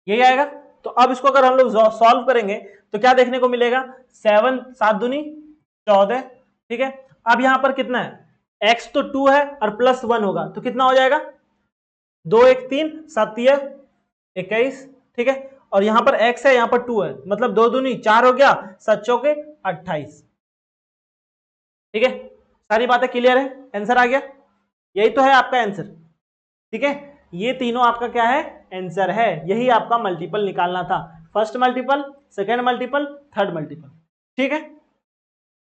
यही आएगा। तो अब इसको अगर हम लोग सॉल्व करेंगे तो क्या देखने को मिलेगा, 7 7 दूनी 14, ठीक है। अब यहां पर कितना है, x तो 2 है और प्लस 1 होगा तो कितना हो जाएगा 2 1 3 7 21, ठीक है। और यहां पर x है, यहां पर 2 है, मतलब 2 दूनी 4 हो गया, 7 चौके 28, ठीक है, सारी बातें क्लियर है, आंसर आ गया, यही तो है आपका आंसर। ठीक है, ये तीनों आपका क्या है, आंसर है, यही आपका मल्टीपल निकालना था, first multiple, second multiple, third multiple. ठीक है,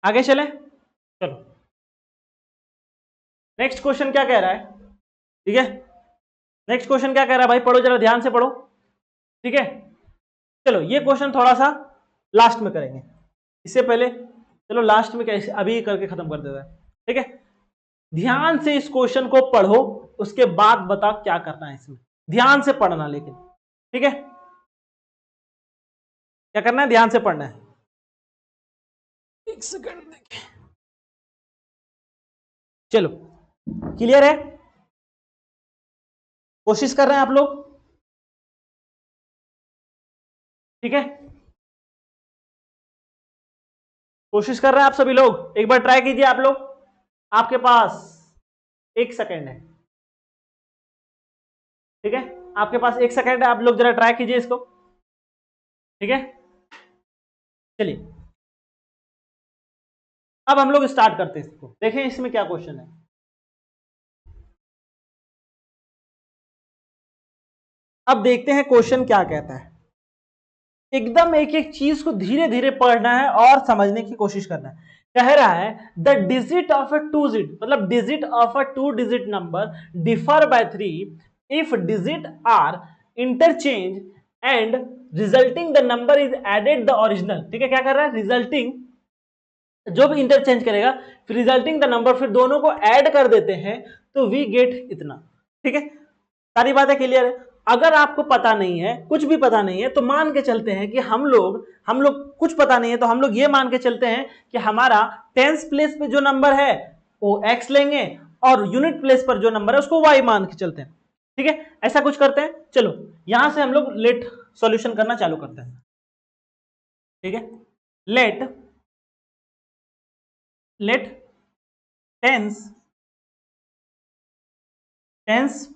आगे चले, चलो नेक्स्ट क्वेश्चन क्या कह रहा है। ठीक है, नेक्स्ट क्वेश्चन क्या कह रहा है भाई, पढ़ो जरा ध्यान से पढ़ो। ठीक है, चलो ये क्वेश्चन थोड़ा सा लास्ट में करेंगे, इससे पहले चलो लास्ट में कैसे अभी करके खत्म कर देता है। ठीक है, ध्यान से इस क्वेश्चन को पढ़ो, उसके बाद बता क्या करना है इसमें, ध्यान से पढ़ना लेकिन। ठीक है, क्या करना है, ध्यान से पढ़ना है। एक सेकंड देखिए, चलो क्लियर है, कोशिश कर रहे हैं आप लोग। ठीक है, कोशिश कर रहे हैं आप सभी लोग, एक बार ट्राई कीजिए आप लोग, आपके पास 1 सेकेंड है। ठीक है, आपके पास 1 सेकेंड है, आप लोग जरा ट्राई कीजिए इसको। ठीक है, चलिए अब हम लोग स्टार्ट करते हैं इसको, देखें इसमें क्या क्वेश्चन है। अब देखते हैं क्वेश्चन क्या कहता है, एकदम एक एक चीज को धीरे धीरे पढ़ना है और समझने की कोशिश करना है। कह रहा है the digit of a two digit, मतलब digit of a two digit number differ by 3 if digit are interchange and resulting the number is added the original. ठीक है, क्या कर रहा है, रिजल्टिंग जो भी इंटरचेंज करेगा फिर रिजल्टिंग द नंबर, फिर दोनों को ऐड कर देते हैं तो वी गेट इतना। ठीक है, सारी बातें क्लियर है। अगर आपको पता नहीं है, कुछ भी पता नहीं है, तो मान के चलते हैं कि हम लोग कुछ पता नहीं है तो हम लोग ये मान के चलते हैं कि हमारा टेंस प्लेस पे जो नंबर है वो x लेंगे और यूनिट प्लेस पर जो नंबर है उसको y मान के चलते हैं। ठीक है, ऐसा कुछ करते हैं, चलो यहां से हम लोग लेट सॉल्यूशन करना चालू करते हैं। ठीक है, let tens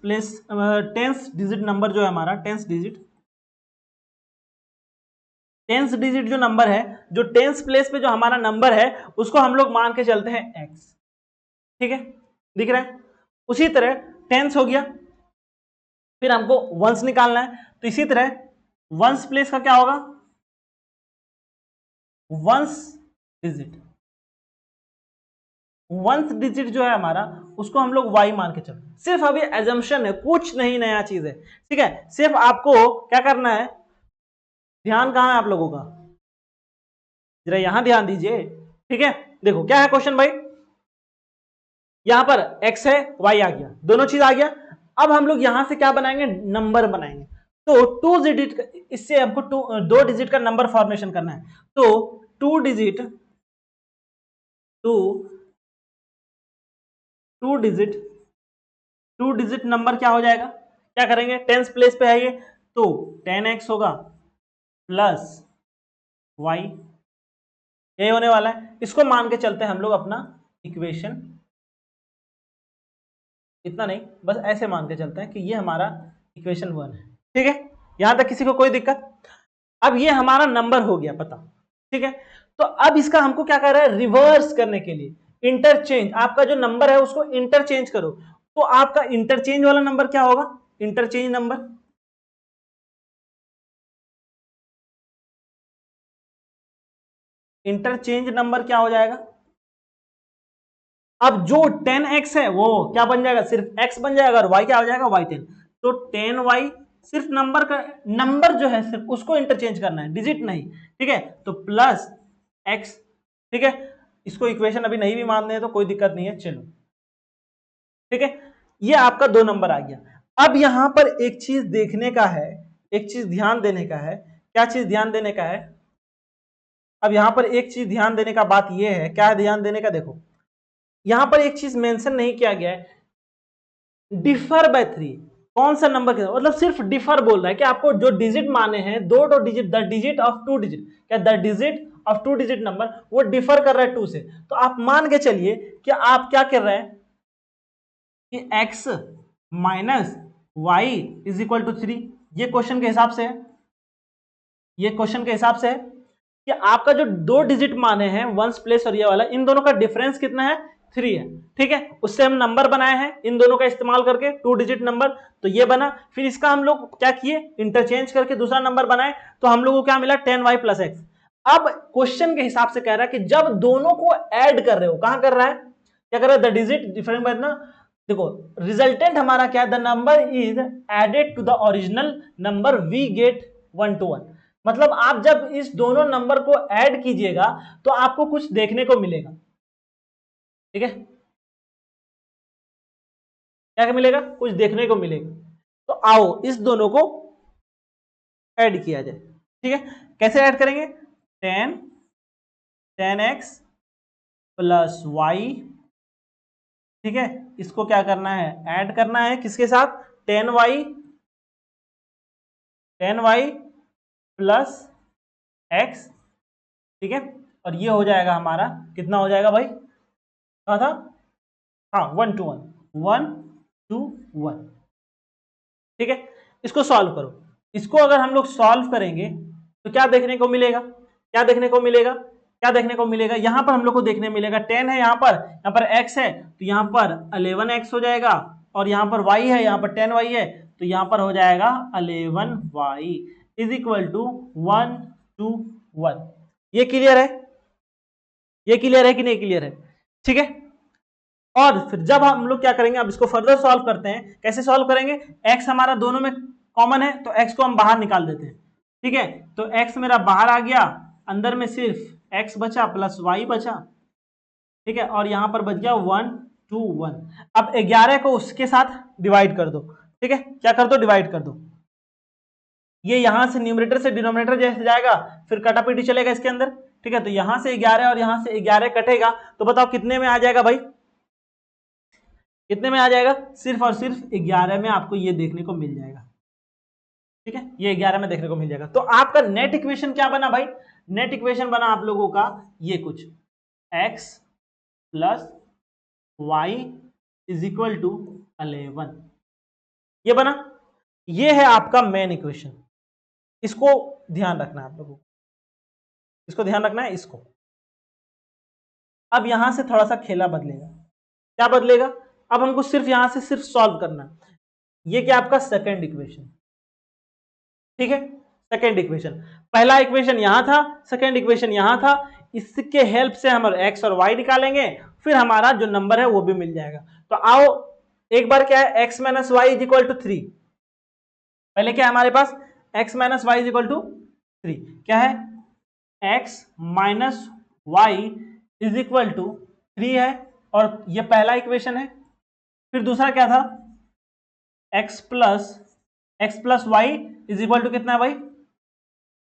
place tens digit number जो है हमारा, टेंस डिजिट जो नंबर है, जो टेंस प्लेस पे जो हमारा नंबर है उसको हम लोग मान के चलते हैं x। ठीक है, दिख रहा है, उसी तरह टेंस हो गया, फिर हमको वंस निकालना है, तो इसी तरह वंस प्लेस का क्या होगा, वंस डिजिट जो है हमारा उसको हम लोग y मान के चलते हैं। सिर्फ अभी एजम्पशन है, कुछ नहीं नया चीज है। ठीक है, सिर्फ आपको क्या करना है, ध्यान कहां है आप लोगों का, जरा यहां ध्यान दीजिए। ठीक है, देखो क्या है क्वेश्चन भाई, यहां पर x है, y आ गया, दोनों चीज आ गया। अब हम लोग यहां से क्या बनाएंगे, नंबर बनाएंगे। तो टू डिजिट, इससे हमको दो डिजिट का नंबर फॉर्मेशन करना है, तो टू डिजिट नंबर क्या हो जाएगा, क्या करेंगे, टेंस प्लेस पे है ये, तो 10x होगा प्लस y, ये होने वाला है। इसको मान के चलते हैं हम लोग अपना इक्वेशन, इतना नहीं, बस ऐसे मान के चलते हैं कि ये हमारा इक्वेशन 1 है। ठीक है, यहां तक किसी को कोई दिक्कत। अब ये हमारा नंबर हो गया पता। ठीक है, तो अब इसका हमको क्या कर रहा है, रिवर्स करने के लिए इंटरचेंज, आपका जो नंबर है उसको इंटरचेंज करो। तो आपका इंटरचेंज वाला नंबर क्या होगा, इंटरचेंज नंबर क्या हो जाएगा, अब जो 10x है वो क्या बन जाएगा, सिर्फ x बन जाएगा, और y क्या हो जाएगा, y10। तो 10y सिर्फ नंबर जो है सिर्फ उसको इंटरचेंज करना है, डिजिट नहीं। ठीक है, तो प्लस x। ठीक है, इसको इक्वेशन अभी नहीं भी मानते हैं तो कोई दिक्कत नहीं है, चलो। ठीक है, ये आपका 2 नंबर आ गया। अब यहां पर एक चीज देखने का है, एक चीज ध्यान देने का है, क्या चीज ध्यान देने का है, अब यहां पर एक चीज ध्यान देने का बात यह है, क्या है ध्यान देने का, देखो यहां पर एक चीज मेंशन नहीं किया गया है, डिफर बाय 3। कौन सा नंबर के, मतलब सिर्फ डिफर बोल रहा है कि आपको जो डिजिट माने हैं, दो digit, the digit of two digit, क्या the digit of two digit number वो डिफर कर रहा है 2 से। तो आप मान के चलिए कि आप क्या कर रहे हैं कि x minus Y is equal to 3, ये क्वेश्चन के हिसाब से है, ये क्वेश्चन के हिसाब से है कि आपका जो 2 डिजिट माने हैं वंस प्लेस और ये वाला, इन दोनों का डिफरेंस कितना है, 3 है। ठीक है, उससे हम नंबर बनाए हैं इन दोनों का इस्तेमाल करके, 2 डिजिट नंबर, तो ये बना। फिर इसका हम लोग क्या किए, इंटरचेंज करके दूसरा नंबर बनाए, तो हम लोग को क्या मिला, 10y + x। अब क्वेश्चन के हिसाब से कह रहा है कि जब दोनों को ऐड कर रहे हो, कहां कर रहा है, क्या कर रहा है, द डिजिट डिफरेंट बाय ना, देखो रिजल्टेंट हमारा क्या है, the number is added to the original number, we get 1 to 1। मतलब आप जब इस दोनों नंबर को ऐड कीजिएगा तो आपको कुछ देखने को मिलेगा। ठीक है, क्या मिलेगा, कुछ देखने को मिलेगा। तो आओ इस दोनों को ऐड किया जाए। ठीक है, कैसे ऐड करेंगे, 10x + y। ठीक है, इसको क्या करना है, ऐड करना है किसके साथ, 10y + x। ठीक है, और ये हो जाएगा हमारा, कितना हो जाएगा भाई, कहा था, हाँ 1 to 1, 1 to 1। ठीक है, इसको सॉल्व करो। इसको अगर हम लोग सॉल्व करेंगे तो क्या देखने को मिलेगा, क्या देखने को मिलेगा, क्या देखने को मिलेगा, यहां पर हम लोग को देखने मिलेगा 10 है, यहाँ पर x है, तो यहाँ पर 11x हो जाएगा, और यहाँ पर y है, यहाँ पर 10y है, तो यहाँ पर हो जाएगा 11y = 1 to 1। ये क्लियर है, ये क्लियर है कि नहीं क्लियर है। ठीक है, और फिर जब हम लोग क्या करेंगे, अब इसको फर्दर सॉल्व करते हैं। कैसे सॉल्व करेंगे, x हमारा दोनों में कॉमन है, तो x को हम बाहर निकाल देते हैं। ठीक है, तो x मेरा बाहर आ गया, अंदर में सिर्फ x बचा + y बचा। ठीक है, और यहां पर बच गया 1 to 1। अब 11 को उसके साथ डिवाइड कर दो। ठीक है, क्या कर दो, डिवाइड कर दो। ये यहां से न्यूमरेटर से डिनोमिनेटर जैसे जाएगा, फिर कटापीटी चलेगा इसके अंदर। ठीक है, तो यहां से 11 और यहां से 11 कटेगा, तो बताओ कितने में आ जाएगा भाई, कितने में आ जाएगा, सिर्फ और सिर्फ 11 में आपको ये देखने को मिल जाएगा। ठीक है, ये 11 में देखने को मिल जाएगा। तो आपका नेट इक्वेशन क्या बना भाई, नेट इक्वेशन बना आप लोगों का ये कुछ, x + y = 11, ये बना। ये है आपका मेन इक्वेशन। इसको ध्यान रखना है आप लोगों को, इसको ध्यान रखना है इसको। अब यहां से थोड़ा सा खेला बदलेगा, क्या बदलेगा, अब हमको सिर्फ यहां से सिर्फ सॉल्व करना है। ये क्या आपका सेकंड इक्वेशन। ठीक है, सेकंड इक्वेशन, पहला इक्वेशन यहां था, सेकंड इक्वेशन यहां था, इसके हेल्प से हम x और y निकालेंगे, फिर हमारा जो नंबर है वो भी मिल जाएगा। तो आओ एक बार, क्या है, x - y = 3। पहले क्या है हमारे पास, x - y = 3, क्या है, x - y = 3 है, और ये पहला इक्वेशन है। फिर दूसरा क्या था, x + y = कितना है भाई,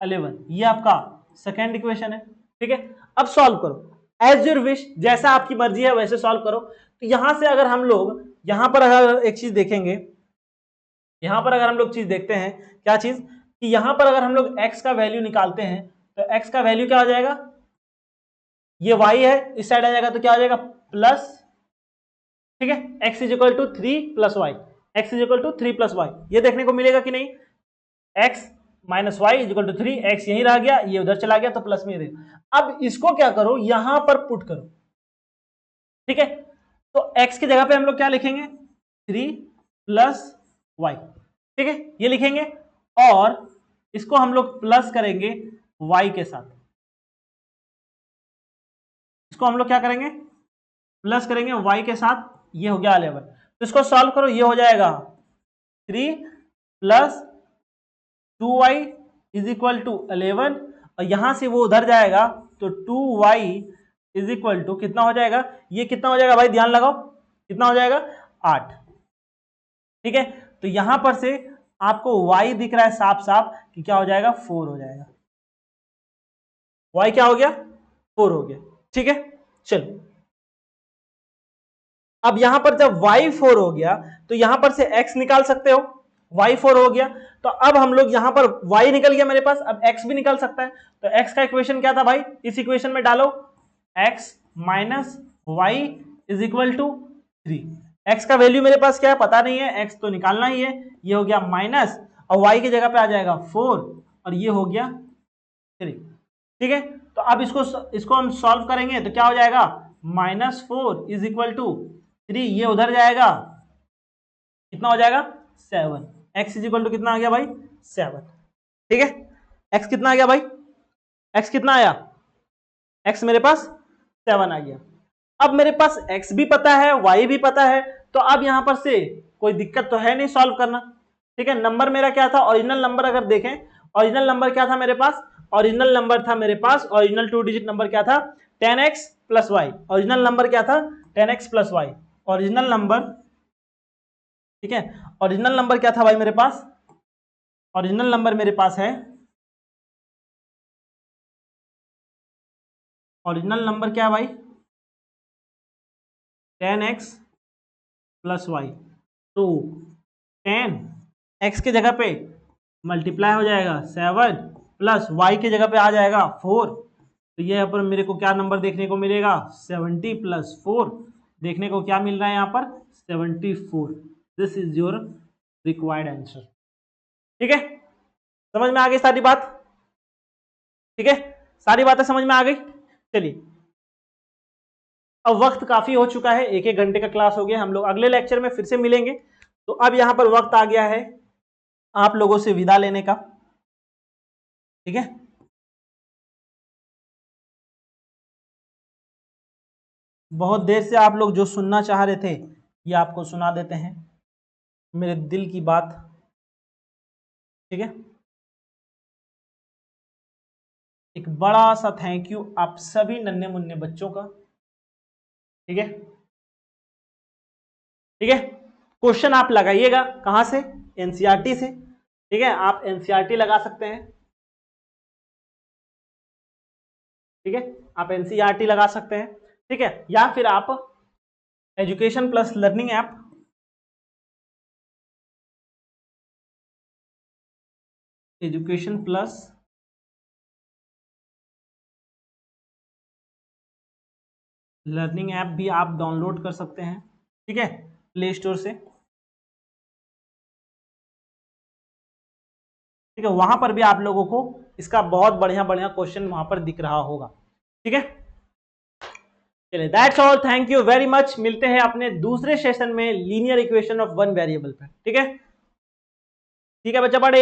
11, ये आपका सेकेंड इक्वेशन है। ठीक है, अब सॉल्व करो एज योर विश, जैसा आपकी मर्जी है वैसे सॉल्व करो। तो यहां से अगर हम लोग, यहां पर अगर एक चीज देखेंगे, यहां पर अगर हम लोग चीज देखते हैं, क्या चीज, कि यहां पर अगर हम लोग x का वैल्यू निकालते हैं, तो x का वैल्यू क्या हो जाएगा, ये y है, इस साइड आ जाएगा तो क्या हो जाएगा, प्लस। ठीक है, x = 3 + y, x = 3 + y, ये देखने को मिलेगा कि नहीं, x - y = 3, x यहीं रह गया, ये उधर चला गया, तो प्लस में रहेगा। अब इसको क्या करो, यहां पर पुट करो। ठीक है, तो x की जगह पे हम लोग क्या लिखेंगे, 3 + y। ठीक है, ये लिखेंगे, और इसको हम लोग प्लस करेंगे y के साथ, इसको हम लोग क्या करेंगे, प्लस करेंगे y के साथ, ये हो गया 11। तो इसको सॉल्व करो, ये हो जाएगा 3 + 2y = 11, और यहां से वो उधर जाएगा, तो 2y = कितना हो जाएगा, ये कितना हो जाएगा भाई, ध्यान लगाओ, कितना हो जाएगा, 8। ठीक है, तो यहां पर से आपको y दिख रहा है साफ साफ कि क्या हो जाएगा, 4 हो जाएगा। y क्या हो गया, 4 हो गया। ठीक है, चलो अब यहां पर जब y 4 हो गया, तो यहां पर से x निकाल सकते हो, y 4 हो गया, तो अब हम लोग यहां पर y निकल गया मेरे पास, अब x भी निकल सकता है। तो x का इक्वेशन क्या था भाई, इस इक्वेशन में डालो, x - y = 3। x का वैल्यू मेरे पास क्या है पता नहीं है, x तो निकालना ही है, ये हो गया माइनस, और y की जगह पे आ जाएगा 4, और ये हो गया 3। ठीक है, तो अब इसको हम सॉल्व करेंगे तो क्या हो जाएगा, -4 इज इक्वल टू 3, ये उधर जाएगा, कितना हो जाएगा 7, x इज इक्वल टू कितना आ गया भाई 7। ठीक है, x कितना आ गया भाई, x कितना आया, x मेरे पास 7 आ गया। अब मेरे पास x भी पता है, y भी पता है, तो अब यहां पर से कोई दिक्कत तो है नहीं सॉल्व करना। ठीक है, नंबर मेरा क्या था, ओरिजिनल नंबर अगर देखें, ओरिजिनल नंबर क्या था मेरे पास, ओरिजिनल नंबर था मेरे पास, ओरिजिनल 2 डिजिट नंबर क्या था 10x plus Y, original number क्या था 10x plus Y, original number. ठीक है, ओरिजिनल नंबर क्या था भाई मेरे पास, ओरिजिनल नंबर मेरे पास है, ओरिजिनल नंबर क्या है भाई 10x प्लस वाई, तो 10x के जगह पे मल्टीप्लाई हो जाएगा 7 प्लस y की जगह पे आ जाएगा 4, तो ये यहाँ पर मेरे को क्या नंबर देखने को मिलेगा 70 प्लस 4, देखने को क्या मिल रहा है यहाँ पर 74। This is your required answer. ठीक है, समझ में आ गई सारी बात, ठीक है, सारी बातें समझ में आ गई। चलिए, अब वक्त काफी हो चुका है, 1-1 घंटे का क्लास हो गया, हम लोग अगले लेक्चर में फिर से मिलेंगे। तो अब यहां पर वक्त आ गया है आप लोगों से विदा लेने का। ठीक है, बहुत देर से आप लोग जो सुनना चाह रहे थे ये आपको सुना देते हैं, मेरे दिल की बात। ठीक है, एक बड़ा सा थैंक यू आप सभी नन्हे मुन्ने बच्चों का। ठीक है, ठीक है, क्वेश्चन आप लगाइएगा कहां से, एनसीईआरटी से। ठीक है, आप एनसीईआरटी लगा सकते हैं। ठीक है, आप एनसीईआरटी लगा सकते हैं। ठीक है, या फिर आप education plus learning app, education plus learning app भी आप डाउनलोड कर सकते हैं। ठीक है, प्ले स्टोर से। ठीक है, वहां पर भी आप लोगों को इसका बहुत बढ़िया बढ़िया क्वेश्चन वहां पर दिख रहा होगा। ठीक है, चलिए, that's all, thank you very much. मिलते हैं अपने दूसरे सेशन में linear equation of one variable पे। ठीक है, ठीक है बच्चा पढ़े।